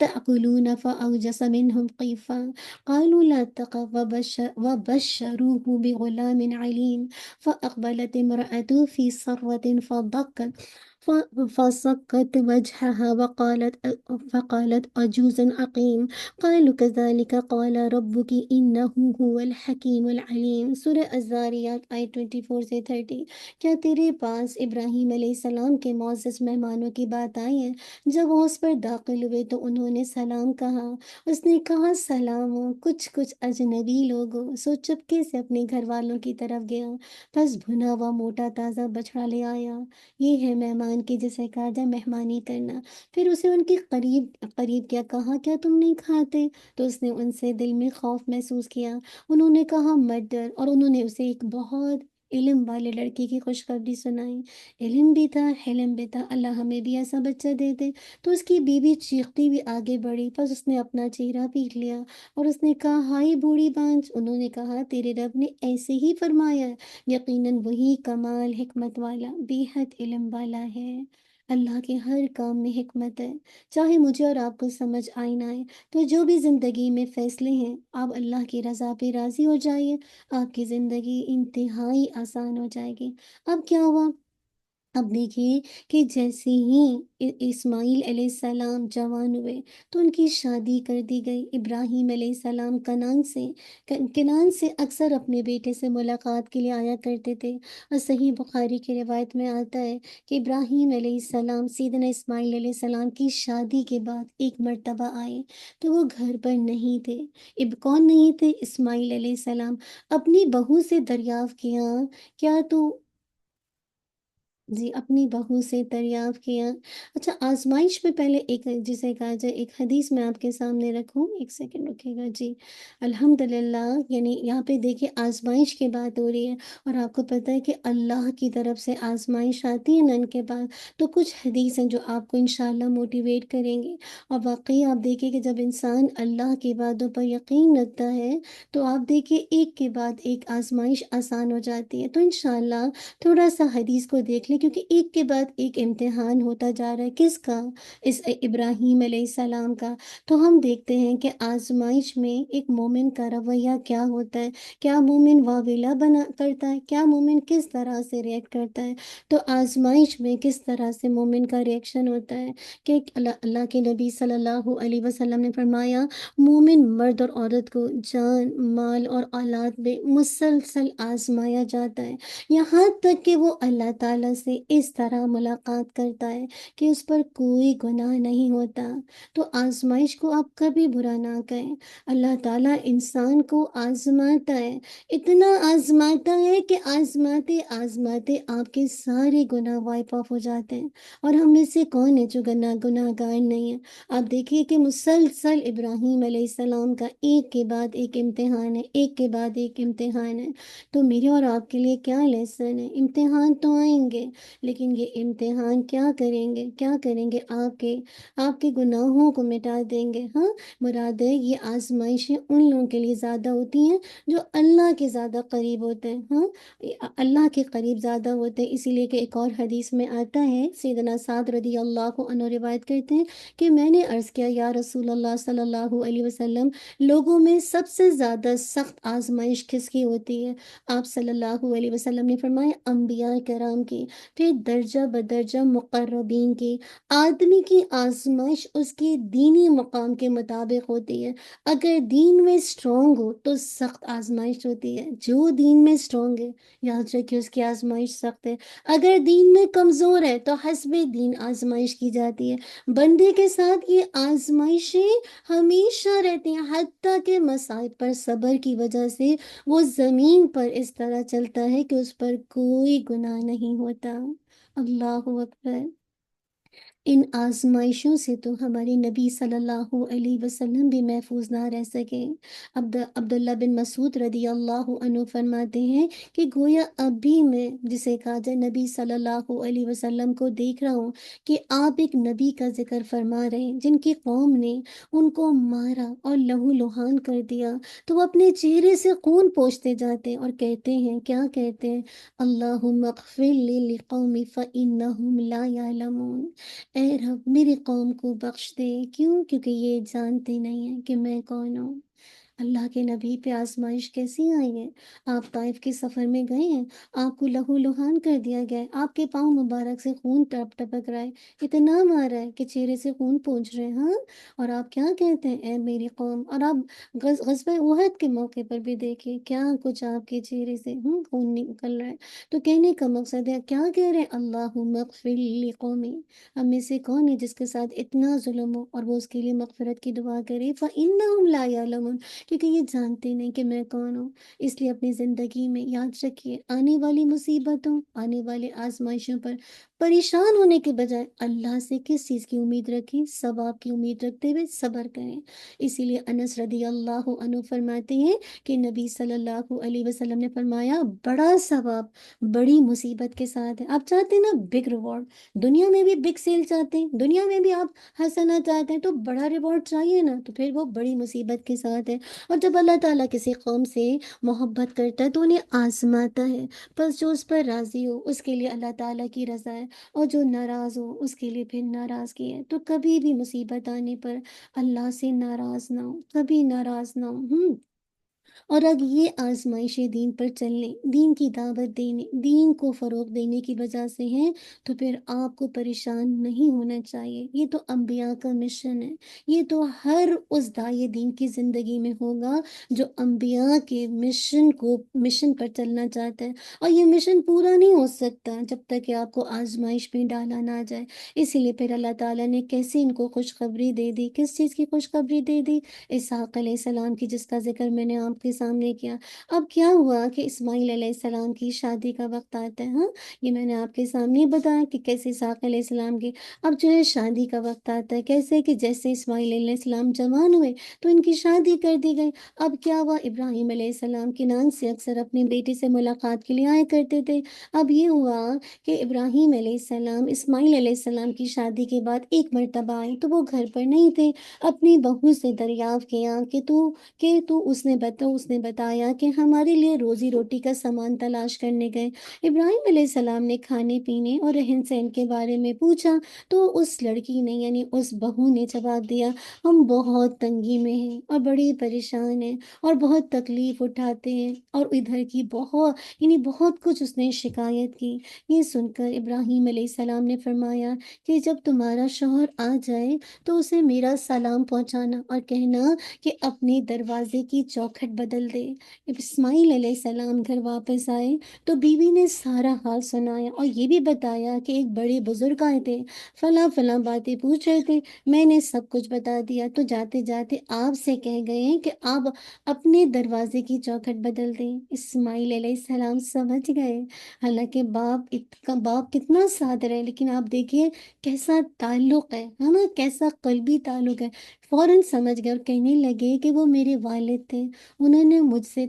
تأكلون فأوجس منهم خيفة قالوا لا تخف وبشروه بغلام عليم فأقبلت امرأته في صرة فصكت وجهها فقالت عجوز عقيم قالوا كذلك قال ربك إنه هو الحكيم العليم۔ سورہ الذاریات آیت 24 سے 30۔ کیا تیرے پاس ابراہیم علیہ السلام کے معزز مہمانوں کی بات آئی ہے؟ جب وہ اس پر داخل ہوئے تو انہوں نے سلام کہا۔ اس نے کہا، سلام ہو کچھ اجنبی لوگوں، سو چپکے سے اپنے گھر والوں کی طرف گیا، بس بھنا ہوا موٹا تازہ بچڑا لے آیا۔ یہ ہے مہمان کی جسے کہا جائے مہمانی کرنا۔ پھر اسے ان کے قریب کیا، کہا کیا تم نہیں کھاتے؟ تو اس نے ان سے دل میں خوف محسوس کیا۔ انہوں نے کہا مت ڈر، اور انہوں نے اسے ایک بہت علم والے لڑکی کی خوشخبری سنائی۔ علم بھی تھا، حلم بھی تھا، اللہ ہمیں بھی ایسا بچہ دے دے۔ تو اس کی بیوی چیختی ہوئی آگے بڑھی، بس اس نے اپنا چہرہ پیٹ لیا اور اس نے کہا، ہائی بوڑھی بانجھ۔ انہوں نے کہا، تیرے رب نے ایسے ہی فرمایا ہے، یقیناً وہی کمال حکمت والا بے حد علم والا ہے۔ اللہ کے ہر کام میں حکمت ہے، چاہے مجھے اور آپ کو سمجھ آئے نہ آئے۔ تو جو بھی زندگی میں فیصلے ہیں، آپ اللہ کی رضا پہ راضی ہو جائیے، آپ کی زندگی انتہائی آسان ہو جائے گی۔ اب کیا ہوا؟ اب دیکھیے کہ جیسے ہی اسماعیل علیہ السلام جوان ہوئے تو ان کی شادی کر دی گئی۔ ابراہیم علیہ السلام کنعان سے اکثر اپنے بیٹے سے ملاقات کے لیے آیا کرتے تھے، اور صحیح بخاری کی روایت میں آتا ہے کہ ابراہیم علیہ السلام سیدنا اسماعیل علیہ السلام کی شادی کے بعد ایک مرتبہ آئے تو وہ گھر پر نہیں تھے۔ اب کون نہیں تھے؟ اسماعیل علیہ السلام۔ اپنی بہو سے دریافت کیا، کیا تو جی اپنی بہو سے دریافت کیا۔ اچھا، آزمائش میں پہلے ایک جسے کہا جائے ایک حدیث میں آپ کے سامنے رکھوں، ایک سیکنڈ رکیے گا جی۔ الحمدللہ، یعنی یہاں پہ دیکھیے آزمائش کی بات ہو رہی ہے، اور آپ کو پتہ ہے کہ اللہ کی طرف سے آزمائش آتی ہے نا ان کے بعد، تو کچھ حدیث ہیں جو آپ کو انشاءاللہ موٹیویٹ کریں گے۔ اور واقعی آپ دیکھیں کہ جب انسان اللہ کی باتوں پر یقین رکھتا ہے تو آپ دیکھیں ایک کے بعد ایک آزمائش آسان ہو جاتی ہے۔ تو انشاءاللہ تھوڑا سا حدیث کو دیکھ لیں، کیونکہ ایک کے بعد ایک امتحان ہوتا جا رہا ہے، کس کا؟ اس ابراہیم علیہ السلام کا۔ تو ہم دیکھتے ہیں کہ آزمائش میں ایک مومن کا رویہ کیا ہوتا ہے، کیا مومن واویلا بنا کرتا ہے، کیا مومن کس طرح سے ریئیکٹ کرتا ہے۔ تو آزمائش میں کس طرح سے مومن کا ریئیکشن ہوتا ہے کہ اللہ کے نبی صلی اللہ علیہ وسلم نے فرمایا، مومن مرد اور عورت کو جان، مال اور اولاد میں مسلسل آزمایا جاتا ہے، یہاں تک کہ وہ اللہ تعالیٰ سے اس طرح ملاقات کرتا ہے کہ اس پر کوئی گناہ نہیں ہوتا۔ تو آزمائش کو آپ کبھی برا نہ کہیں، اللہ تعالیٰ انسان کو آزماتا ہے، اتنا آزماتا ہے کہ آزماتے آزماتے آپ کے سارے گناہ وائپ آف ہو جاتے ہیں۔ اور ہم میں سے کون ہے جو گناہ گار نہیں ہے؟ آپ دیکھیے کہ مسلسل ابراہیم علیہ السلام کا ایک کے بعد ایک امتحان ہے، ایک کے بعد ایک امتحان ہے۔ تو میرے اور آپ کے لیے کیا لیسن ہے؟ امتحان تو آئیں گے، لیکن یہ امتحان کیا کریں گے؟ کیا کریں گے؟ آپ کے گناہوں کو مٹا دیں گے۔ ہاں، مراد ہے یہ آزمائشیں ان لوگوں کے لیے زیادہ ہوتی ہیں جو اللہ کے زیادہ قریب ہوتے ہیں۔ ہاں، اللہ کے قریب زیادہ ہوتے ہیں، اسی لیے کہ ایک اور حدیث میں آتا ہے، سیدنا سعد رضی اللہ عنہ روایت کرتے ہیں کہ میں نے عرض کیا، یا رسول اللہ صلی اللہ علیہ وسلم، لوگوں میں سب سے زیادہ سخت آزمائش کس کی ہوتی ہے؟ آپ صلی اللہ علیہ وسلم نے فرمایا، انبیاء کرام کی۔ پھر درجہ بدرجہ مقربین کی آدمی کی آزمائش اس کے دینی مقام کے مطابق ہوتی ہے۔ اگر دین میں اسٹرانگ ہو تو سخت آزمائش ہوتی ہے، جو دین میں اسٹرانگ ہے یاد رکھیے اس کی آزمائش سخت ہے۔ اگر دین میں کمزور ہے تو حسب دین آزمائش کی جاتی ہے۔ بندے کے ساتھ یہ آزمائشیں ہمیشہ رہتی ہیں، حتیٰ کہ مصائب پر صبر کی وجہ سے وہ زمین پر اس طرح چلتا ہے کہ اس پر کوئی گناہ نہیں ہوتا۔ اللہ اکبر۔ ان آزمائشوں سے تو ہمارے نبی صلی اللہ علیہ وسلم بھی محفوظ نہ رہ سکے۔ عبداللہ بن مسعود رضی اللہ عنہ فرماتے ہیں کہ گویا ابھی میں جسے کہا جائے نبی صلی اللہ علیہ وسلم کو دیکھ رہا ہوں کہ آپ ایک نبی کا ذکر فرما رہے ہیں جن کی قوم نے ان کو مارا اور لہو لہان کر دیا، تو وہ اپنے چہرے سے خون پوچھتے جاتے ہیں اور کہتے ہیں، کیا کہتے ہیں؟ اللہم اغفر لی لقومی فإنہم لا یعلمون۔ اے رب میری قوم کو بخش دے، کیوں؟ کیونکہ یہ جانتے نہیں ہیں کہ میں کون ہوں۔ اللہ کے نبی پہ آزمائش کیسی آئی ہے؟ آپ طائف کے سفر میں گئے ہیں، آپ کو لہو لہان کر دیا گیا ہے، آپ کے پاؤں مبارک سے خون ٹپ ٹپک رہا ہے، اتنا مارا ہے کہ چہرے سے خون پہنچ رہے ہیں، ہاں؟ اور آپ کیا کہتے ہیں؟ اے میری قوم! اور آپ غزوہ احد کے موقع پر بھی دیکھیے کیا کچھ آپ کے چہرے سے خون نکل رہا ہے۔ تو کہنے کا مقصد ہے کیا کہہ رہے ہیں؟ اللہم اغفر لی قومی، ہم میں سے کون ہے جس کے ساتھ اتنا ظلم ہو اور وہ اس کے لیے مغفرت کی دعا کرے؟ فَإِنَّهُمْ لَا يَعْلَمُونَ، کیونکہ یہ جانتے نہیں کہ میں کون ہوں۔ اس لیے اپنی زندگی میں یاد رکھیے، آنے والی مصیبتوں، آنے والے آزمائشوں پر پریشان ہونے کے بجائے اللہ سے کس چیز کی امید رکھیں؟ ثواب کی امید رکھتے ہوئے صبر کریں۔ اسی لیے انس رضی اللہ عنہ فرماتے ہیں کہ نبی صلی اللہ علیہ وسلم نے فرمایا بڑا ثواب بڑی مصیبت کے ساتھ ہے۔ آپ چاہتے ہیں نا بگ ریوارڈ، دنیا میں بھی بگ سیل چاہتے ہیں، دنیا میں بھی آپ ہنسنا چاہتے ہیں تو بڑا ریوارڈ چاہیے نا، تو پھر وہ بڑی مصیبت کے ساتھ ہے۔ اور جب اللہ تعالیٰ کسی قوم سے محبت کرتا ہے تو انہیں آزماتا ہے، بس جو اس پر راضی ہو اس کے لیے اللہ تعالیٰ کی رضا ہے، اور جو ناراض ہو اس کے لیے پھر ناراضگی ہے۔ تو کبھی بھی مصیبت آنے پر اللہ سے ناراض نہ ہو، کبھی ناراض نہ ہو۔ اور اگر یہ آزمائشیں دین پر چلنے، دین کی دعوت دینے، دین کو فروغ دینے کی وجہ سے ہیں، تو پھر آپ کو پریشان نہیں ہونا چاہیے۔ یہ تو انبیاء کا مشن ہے، یہ تو ہر اس داعی دین کی زندگی میں ہوگا جو انبیاء کے مشن پر چلنا چاہتا ہے۔ اور یہ مشن پورا نہیں ہو سکتا جب تک کہ آپ کو آزمائش میں ڈالا نہ جائے۔ اسی لیے پھر اللہ تعالیٰ نے کیسے ان کو خوشخبری دے دی؟ کس چیز کی خوشخبری دے دی؟ اسحاق علیہ السلام کی، جس کا ذکر میں نے آپ کے سامنے کیا۔ اب کیا ہوا کہ اسماعیل علیہ السلام کی شادی کا وقت آتا ہے، ہاں یہ میں نے آپ کے سامنے بتایا کہ کیسے اسحاق علیہ السلام کی اب جو ہے شادی کا وقت آتا ہے، کیسے کہ جیسے اسماعیل علیہ السلام جوان ہوئے تو ان کی شادی کر دی گئی۔ اب کیا ہوا، ابراہیم علیہ السلام کنعان سے اکثر اپنی بیٹی سے ملاقات کے لیے آیا کرتے تھے۔ اب یہ ہوا کہ ابراہیم علیہ السلام اسماعیل علیہ السلام کی شادی کے بعد ایک مرتبہ آئے تو وہ گھر پر نہیں تھے۔ اپنی بہو سے دریافت کیا کہ اس نے بتایا کہ ہمارے لیے روزی روٹی کا سامان تلاش کرنے گئے۔ ابراہیم علیہ السلام نے کھانے پینے اور رہن سہن کے بارے میں پوچھا تو اس لڑکی نے یعنی اس بہو نے جواب دیا، ہم بہت تنگی میں ہیں اور بڑی پریشان ہیں اور بہت تکلیف اٹھاتے ہیں، اور ادھر کی بہت کچھ اس نے شکایت کی۔ یہ سن کر ابراہیم علیہ السلام نے فرمایا کہ جب تمہارا شوہر آ جائے تو اسے میرا سلام پہنچانا اور کہنا کہ اپنے دروازے کی چوکھٹ بدل دے۔ جب اسماعیل علیہ السلام گھر واپس آئے تو بیوی نے سارا حال سنایا اور یہ بھی بتایا کہ ایک بڑے بزرگ آئے تھے، فلاں فلاں باتیں پوچھ رہے تھے، میں نے سب کچھ بتا دیا، تو جاتے جاتے آپ سے کہہ گئے ہیں کہ آپ اپنے دروازے کی چوکھٹ بدل دیں۔ اسماعیل علیہ السلام سمجھ گئے، حالانکہ باپ کتنا صادر ہے، لیکن آپ دیکھیے کیسا تعلق ہے نا، کیسا قلبی تعلق ہے۔ فوراً سمجھ گئے اور کہنے لگے کہ وہ میرے والد تھے، انہوں نے مجھ سے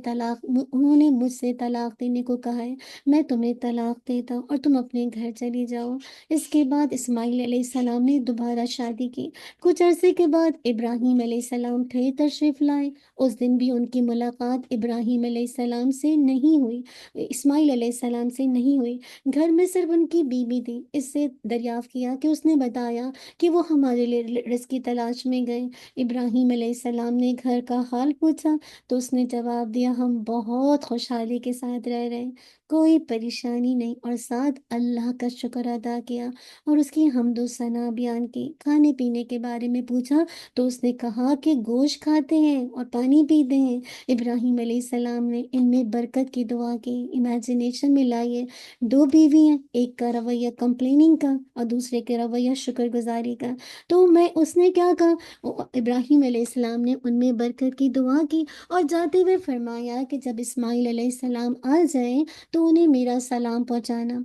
طلاق دینے کو کہا ہے، میں تمہیں طلاق دیتا ہوں اور تم اپنے گھر چلی جاؤ۔ اس کے بعد اسماعیل علیہ السلام نے دوبارہ شادی کی۔ کچھ عرصے کے بعد ابراہیم علیہ السلام پھر تشریف لائے۔ اس دن بھی ان کی ملاقات ابراہیم علیہ السلام سے نہیں ہوئی، اسماعیل علیہ السلام سے نہیں ہوئی، گھر میں صرف ان کی بیوی تھی۔ اس سے دریافت کیا کہ اس نے بتایا کہ وہ ہمارے لیے رزق کی تلاش میں گئے۔ ابراہیم علیہ السلام نے گھر کا حال پوچھا تو اس نے جواب دیا، ہم بہت خوشحالی کے ساتھ رہ رہے ہیں، کوئی پریشانی نہیں، اور ساتھ اللہ کا شکر ادا کیا اور اس کی حمد و ثنا بیان کی۔ کھانے پینے کے بارے میں پوچھا تو اس نے کہا کہ گوشت کھاتے ہیں اور پانی پیتے ہیں۔ ابراہیم علیہ السلام نے ان میں برکت کی دعا کی۔ امیجنیشن میں لائیے، دو بیوی ہیں، ایک کا رویہ کمپلیننگ کا اور دوسرے کا رویہ شکر گزاری کا۔ تو اس نے کیا کہا، ابراہیم علیہ السلام نے ان میں برکت کی دعا کی اور جاتے ہوئے فرمایا کہ جب اسماعیل علیہ السلام آ جائیں تو انہیں میرا سلام پہنچانا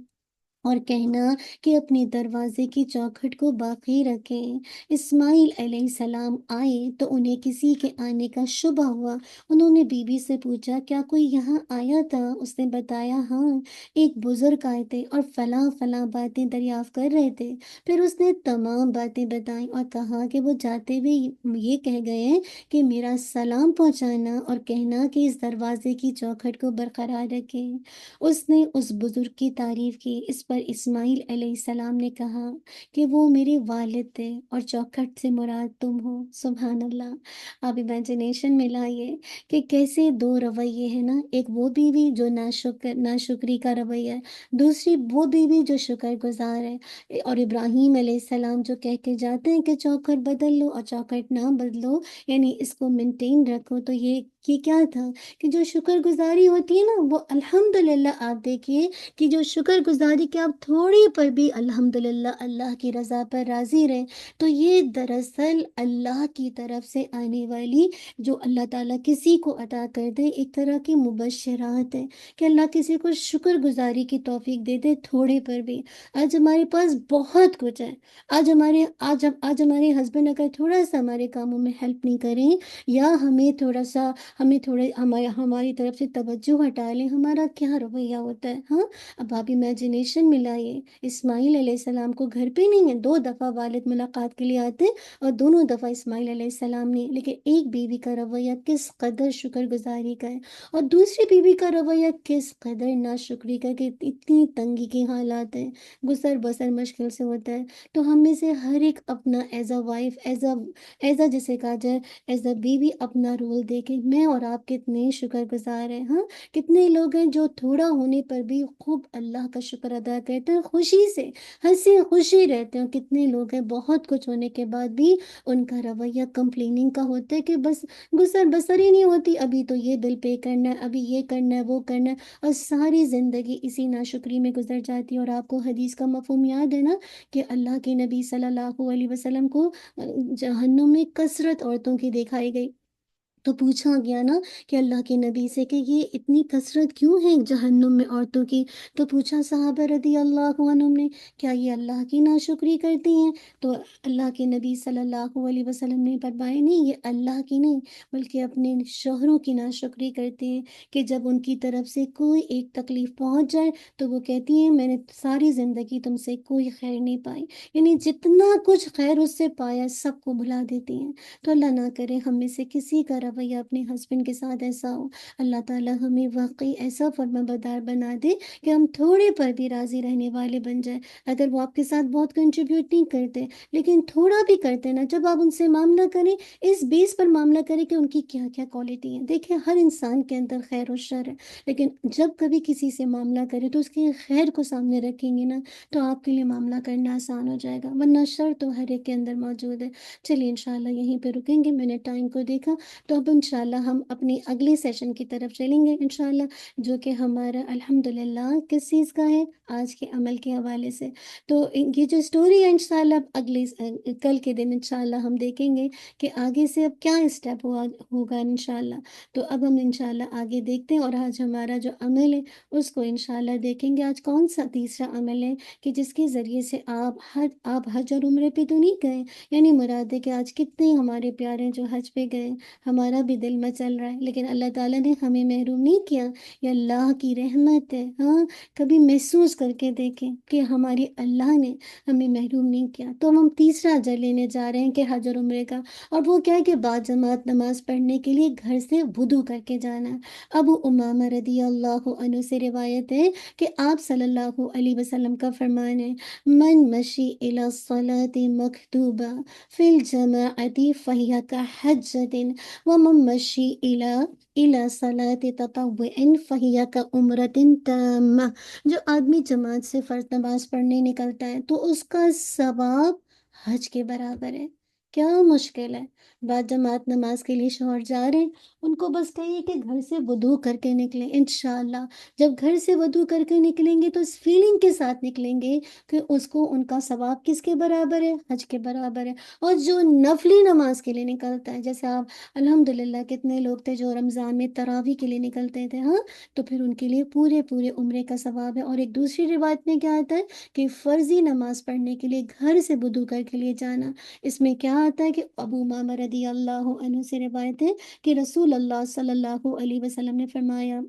اور کہنا کہ اپنے دروازے کی چوکھٹ کو باقی رکھیں۔ اسماعیل علیہ السلام آئے تو انہیں کسی کے آنے کا شبہ ہوا۔ انہوں نے بی بی سے پوچھا کیا کوئی یہاں آیا تھا؟ اس نے بتایا ہاں، ایک بزرگ آئے تھے اور فلاں فلاں باتیں دریافت کر رہے تھے۔ پھر اس نے تمام باتیں بتائیں اور کہا کہ وہ جاتے ہوئے یہ کہہ گئے ہیں کہ میرا سلام پہنچانا اور کہنا کہ اس دروازے کی چوکھٹ کو برقرار رکھیں۔ اس نے اس بزرگ کی تعریف کی۔ اس پر اسماعیل علیہ السلام نے کہا کہ وہ میرے والد تھے اور چوکھٹ سے مراد تم ہو۔ سبحان اللہ! آپ امیجنیشن میں لائیے کہ کیسے دو رویے ہیں نا، ایک وہ بیوی جو ناشکری کا رویہ ہے، دوسری وہ بیوی جو شکر گزار ہے۔ اور ابراہیم علیہ السلام جو کہہ کے جاتے ہیں کہ چوکھٹ بدل لو اور چوکھٹ نہ بدلو، یعنی اس کو مینٹین رکھو، تو یہ کیا تھا کہ جو شکر گزاری ہوتی ہے نا وہ الحمدللہ، آپ دیکھیے کہ جو شکر گزاری کہ آپ تھوڑی پر بھی الحمدللہ اللہ کی رضا پر راضی رہیں، تو یہ دراصل اللہ کی طرف سے آنے والی جو اللہ تعالیٰ کسی کو عطا کر دے ایک طرح کی مبشرات ہے کہ اللہ کسی کو شکر گزاری کی توفیق دے دے تھوڑے پر بھی۔ آج ہمارے پاس بہت کچھ ہے، آج ہمارے ہسبینڈ اگر تھوڑا سا ہمارے کاموں میں ہیلپ نہیں کریں یا ہمیں تھوڑے ہماری طرف سے توجہ ہٹا لیں، ہمارا کیا رویہ ہوتا ہے؟ ہاں، اب آپ امیجنیشن میں لائیے، اسماعیل علیہ السلام کو گھر پہ نہیں ہے، 2 دفعہ والد ملاقات کے لیے آتے اور دونوں دفعہ اسماعیل علیہ السلام نے، لیکن ایک بیوی کا رویہ کس قدر شکر گزاری کا ہے اور دوسری بیوی کا رویہ کس قدر ناشکری کا، کہ اتنی تنگی کے حالات ہیں، گزر بسر مشکل سے ہوتا ہے۔ تو ہم میں سے ہر ایک اپنا as a wife, as a جسے کہا جائے ایز اے بیوی اپنا رول دیکھیں، میں اور آپ کتنے شکر گزار ہیں۔ ہاں، کتنے لوگ ہیں جو تھوڑا ہونے پر بھی خوب اللہ کا شکر ادا کرتے ہیں، خوشی سے ہنسی خوشی رہتے ہیں، کتنے لوگ ہیں بہت کچھ ہونے کے بعد بھی ان کا رویہ کمپلیننگ کا ہوتا ہے کہ بس گزر بسر ہی نہیں ہوتی، ابھی تو یہ بل پے کرنا ہے، ابھی یہ کرنا ہے، وہ کرنا ہے، اور ساری زندگی اسی ناشکری میں گزر جاتی ہے۔ اور آپ کو حدیث کا مفہوم یاد ہے نا کہ اللہ کے نبی صلی اللہ علیہ وسلم کو جہنم میں کثرت عورتوں کی دکھائی گئی، تو پوچھا گیا نا کہ اللہ کے نبی سے کہ یہ اتنی کثرت کیوں ہے جہنم میں عورتوں کی؟ تو پوچھا صحابہ رضی اللہ عنہم نے کیا یہ اللہ کی ناشکری کرتی ہیں؟ تو اللہ کے نبی صلی اللہ علیہ وسلم نے فرمایا نہیں، یہ اللہ کی نہیں بلکہ اپنے شوہروں کی ناشکری کرتی ہیں، کہ جب ان کی طرف سے کوئی ایک تکلیف پہنچ جائے تو وہ کہتی ہیں میں نے ساری زندگی تم سے کوئی خیر نہیں پائی، یعنی جتنا کچھ خیر اس سے پایا سب کو بھلا دیتی ہیں۔ تو اللہ نہ کرے ہم میں سے کسی کا رویہ اپنے ہسبینڈ کے ساتھ ایسا ہو۔ اللہ تعالیٰ ہمیں واقعی ایسا فرما بردار بنا دے کہ ہم تھوڑے پر بھی راضی رہنے والے بن جائیں۔ اگر وہ آپ کے ساتھ بہت کنٹریبیوٹ نہیں کرتے لیکن تھوڑا بھی کرتے نا، جب آپ ان سے معاملہ کریں اس بیس پر معاملہ کریں کہ ان کی کیا کیا کوالٹی ہیں۔ دیکھیں ہر انسان کے اندر خیر و شر ہے، لیکن جب کبھی کسی سے معاملہ کریں تو اس کے خیر کو سامنے رکھیں گے نا تو آپ کے لیے معاملہ کرنا آسان ہو جائے گا، ورنہ شر تو ہر ایک کے اندر موجود ہے۔ چلیے انشاءاللہ یہیں پہ رکیں گے، میں نے ٹائم کو دیکھا، تو اب انشاءاللہ ہم اپنی اگلے سیشن کی طرف چلیں گے انشاءاللہ، جو کہ ہمارا الحمدللہ کس چیز کا ہے؟ آج کے عمل کے حوالے سے۔ تو یہ جو سٹوری ہے انشاءاللہ کل کے دن انشاءاللہ ہم دیکھیں گے کہ آگے سے اب کیا اسٹیپ ہوگا انشاءاللہ۔ تو اب ہم انشاءاللہ آگے دیکھتے ہیں، اور آج ہمارا جو عمل ہے اس کو انشاءاللہ دیکھیں گے۔ آج کون سا تیسرا عمل ہے کہ جس کے ذریعے سے آپ حج اور عمرے پہ تو نہیں گئے، یعنی مراد ہے کہ آج کتنے ہمارے پیارے جو حج پہ گئے، ہمارا بھی دل مچل رہا ہے، لیکن اللہ تعالیٰ نے ہمیں محروم نہیں کیا، یہ اللہ کی رحمت ہے۔ ہاں، کبھی محسوس کر کے دیکھیں کہ ہماری اللہ نے ہمیں محروم نہیں کیا۔ تو ہم تیسرا اجر لینے جا رہے ہیں کہ حج اور عمرے کا، اور وہ کیا ہے کہ باجماعت نماز پڑھنے کے لیے گھر سے وضو کر کے جانا ہے۔ ابو امامہ رضی اللہ عنہ سے روایت ہے کہ آپ صلی اللہ علیہ وسلم کا فرمان ہے، من مشی الی الصلاۃ مکتوبہ فی الجماعت فہی کحجۃ فمن مشی الی صلاۃ تطوع فہی کعمرۃ تامہ، جو آدمی جماعت سے فرض نماز پڑھنے نکلتا ہے تو اس کا ثواب حج کے برابر ہے۔ کیا مشکل ہے؟ بعد جماعت نماز کے لیے شوہر جا رہے ہیں، ان کو بس کہیے کہ گھر سے وضو کر کے نکلیں، انشاءاللہ جب گھر سے وضو کر کے نکلیں گے تو اس فیلنگ کے ساتھ نکلیں گے کہ اس کو ان کا ثواب کس کے برابر ہے؟ حج کے برابر ہے۔ اور جو نفلی نماز کے لیے نکلتا ہے، جیسے آپ الحمدللہ کتنے لوگ تھے جو رمضان میں تراویح کے لیے نکلتے تھے، ہاں، تو پھر ان کے لیے پورے پورے عمرے کا ثواب ہے۔ اور ایک دوسری روایت میں کیا آتا ہے کہ فرضی نماز پڑھنے کے لیے گھر سے وضو کر کے لیے جانا، اس میں کیا آتا ہے کہ ابو امامہ رضی اللہ عنہ سے روایت ہے کہ رسول اللہ صلی اللہ علیہ وسلم نے فرمایا،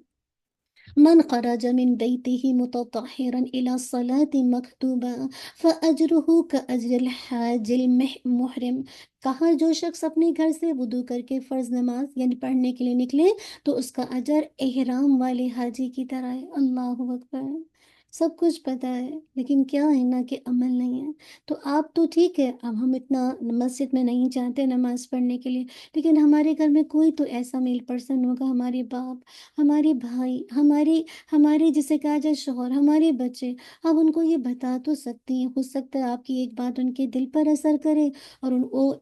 من خرج من بیته متطہرا الى الصلاة مکتوبا فاجرہ کاجر الحاج المحرم، کہا جو شخص اپنے گھر سے وضو کر کے فرض نماز یعنی پڑھنے کے لیے نکلے تو اس کا اجر احرام والے حاجی کی طرح ہے۔ اللہ اکبر! سب کچھ پتہ ہے لیکن کیا ہے نا کہ عمل نہیں ہے۔ تو آپ تو ٹھیک ہے، اب ہم اتنا مسجد میں نہیں جاتے نماز پڑھنے کے لیے، لیکن ہمارے گھر میں کوئی تو ایسا میل پرسن ہوگا، ہمارے باپ، ہمارے بھائی، ہمارے جسے کہا جائے شوہر، ہمارے بچے، آپ ان کو یہ بتا تو سکتی ہیں۔ ہو سکتا ہے آپ کی ایک بات ان کے دل پر اثر کرے اور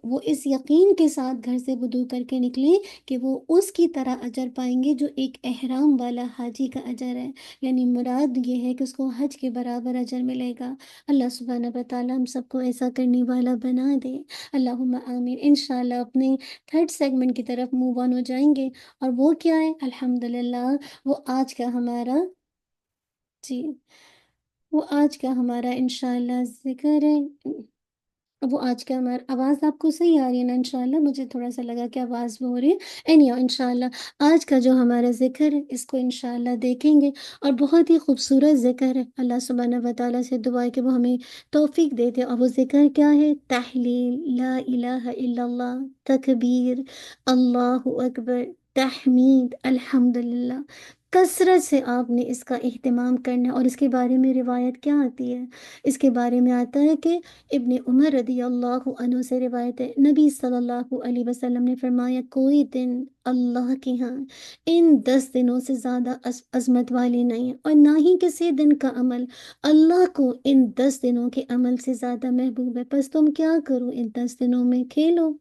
وہ اس یقین کے ساتھ گھر سے وضو کر کے نکلیں کہ وہ اس کی طرح اجر پائیں گے جو ایک احرام والا حاجی کا اجر ہے، یعنی مراد یہ ہے کہ اس کو حج کے برابر اجر ملے گا۔ اللہ سبحانہ و تعالیٰ ہم سب کو ایسا کرنے والا بنا دے، اللہم آمین۔ انشاءاللہ اپنے تھرڈ سیگمنٹ کی طرف موو آن ہو جائیں گے، اور وہ کیا ہے؟ الحمدللہ وہ آج کا ہمارا، جی، وہ آج کا ہمارا انشاءاللہ ذکر ہے۔ وہ آج کا ہمارا، آواز آپ کو صحیح آ رہی ہے نا؟ انشاءاللہ مجھے تھوڑا سا لگا کہ آواز وہ ہو رہی ہے، اینیو انشاءاللہ آج کا جو ہمارا ذکر ہے اس کو انشاءاللہ دیکھیں گے، اور بہت ہی خوبصورت ذکر ہے۔ اللہ سبحانہ و تعالیٰ سے دعا ہے کہ وہ ہمیں توفیق دیتے، اور وہ ذکر کیا ہے؟ تحلیل لا الہ الا اللہ، تکبیر اللہ اکبر، تحمید الحمدللہ۔ کثرت سے آپ نے اس کا اہتمام کرنا ہے۔ اور اس کے بارے میں روایت کیا آتی ہے؟ اس کے بارے میں آتا ہے کہ ابن عمر رضی اللہ عنہ سے روایت ہے، نبی صلی اللہ علیہ وسلم نے فرمایا، کوئی دن اللہ کے ہاں ان 10 دنوں سے زیادہ عظمت والی نہیں ہے، اور نہ ہی کسی دن کا عمل اللہ کو ان 10 دنوں کے عمل سے زیادہ محبوب ہے۔ پس تم کیا کرو؟ ان 10 دنوں میں کھیلو،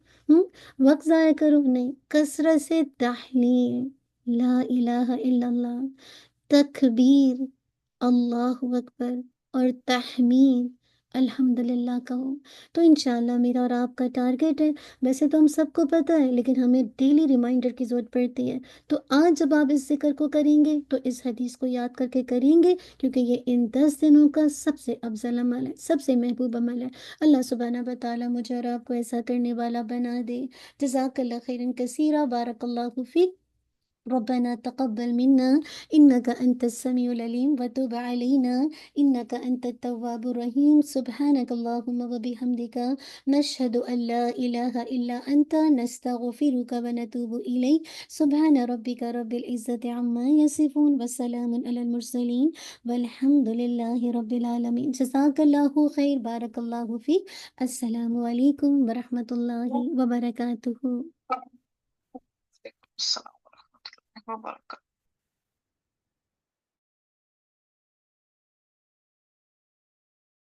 وقت ضائع کرو نہیں، کثرت سے تحلیل لا الہ الا اللہ، تکبیر اللہ اکبر، اور تحمید الحمدللہ کہو۔ تو انشاءاللہ میرا اور آپ کا ٹارگٹ ہے، ویسے تو ہم سب کو پتہ ہے لیکن ہمیں ڈیلی ریمائنڈر کی ضرورت پڑتی ہے، تو آج جب آپ اس ذکر کو کریں گے تو اس حدیث کو یاد کر کے کریں گے، کیونکہ یہ ان 10 دنوں کا سب سے افضل عمل ہے، سب سے محبوب عمل ہے۔ اللہ سبحانہ و تعالیٰ مجھے اور آپ کو ایسا کرنے والا بنا دے۔ جزاک اللہ خیرا کثیرا، بارک اللہ فیک، ربنا تقبل منا إنك أنت السميع العليم وتب علينا إنك أنت التواب الرحيم، سبحانك اللهم وبحمدك نشهد أن لا إله إلا أنت نستغفرك ونتوب إليك، سبحان ربك رب العزة عما يصفون وسلام على المرسلين والحمد لله رب العالمين۔ جزاك الله خير، بارك الله فيك، السلام عليكم ورحمة الله وبركاته۔ السلام ورحمۃ اللہ وبرکاتہ۔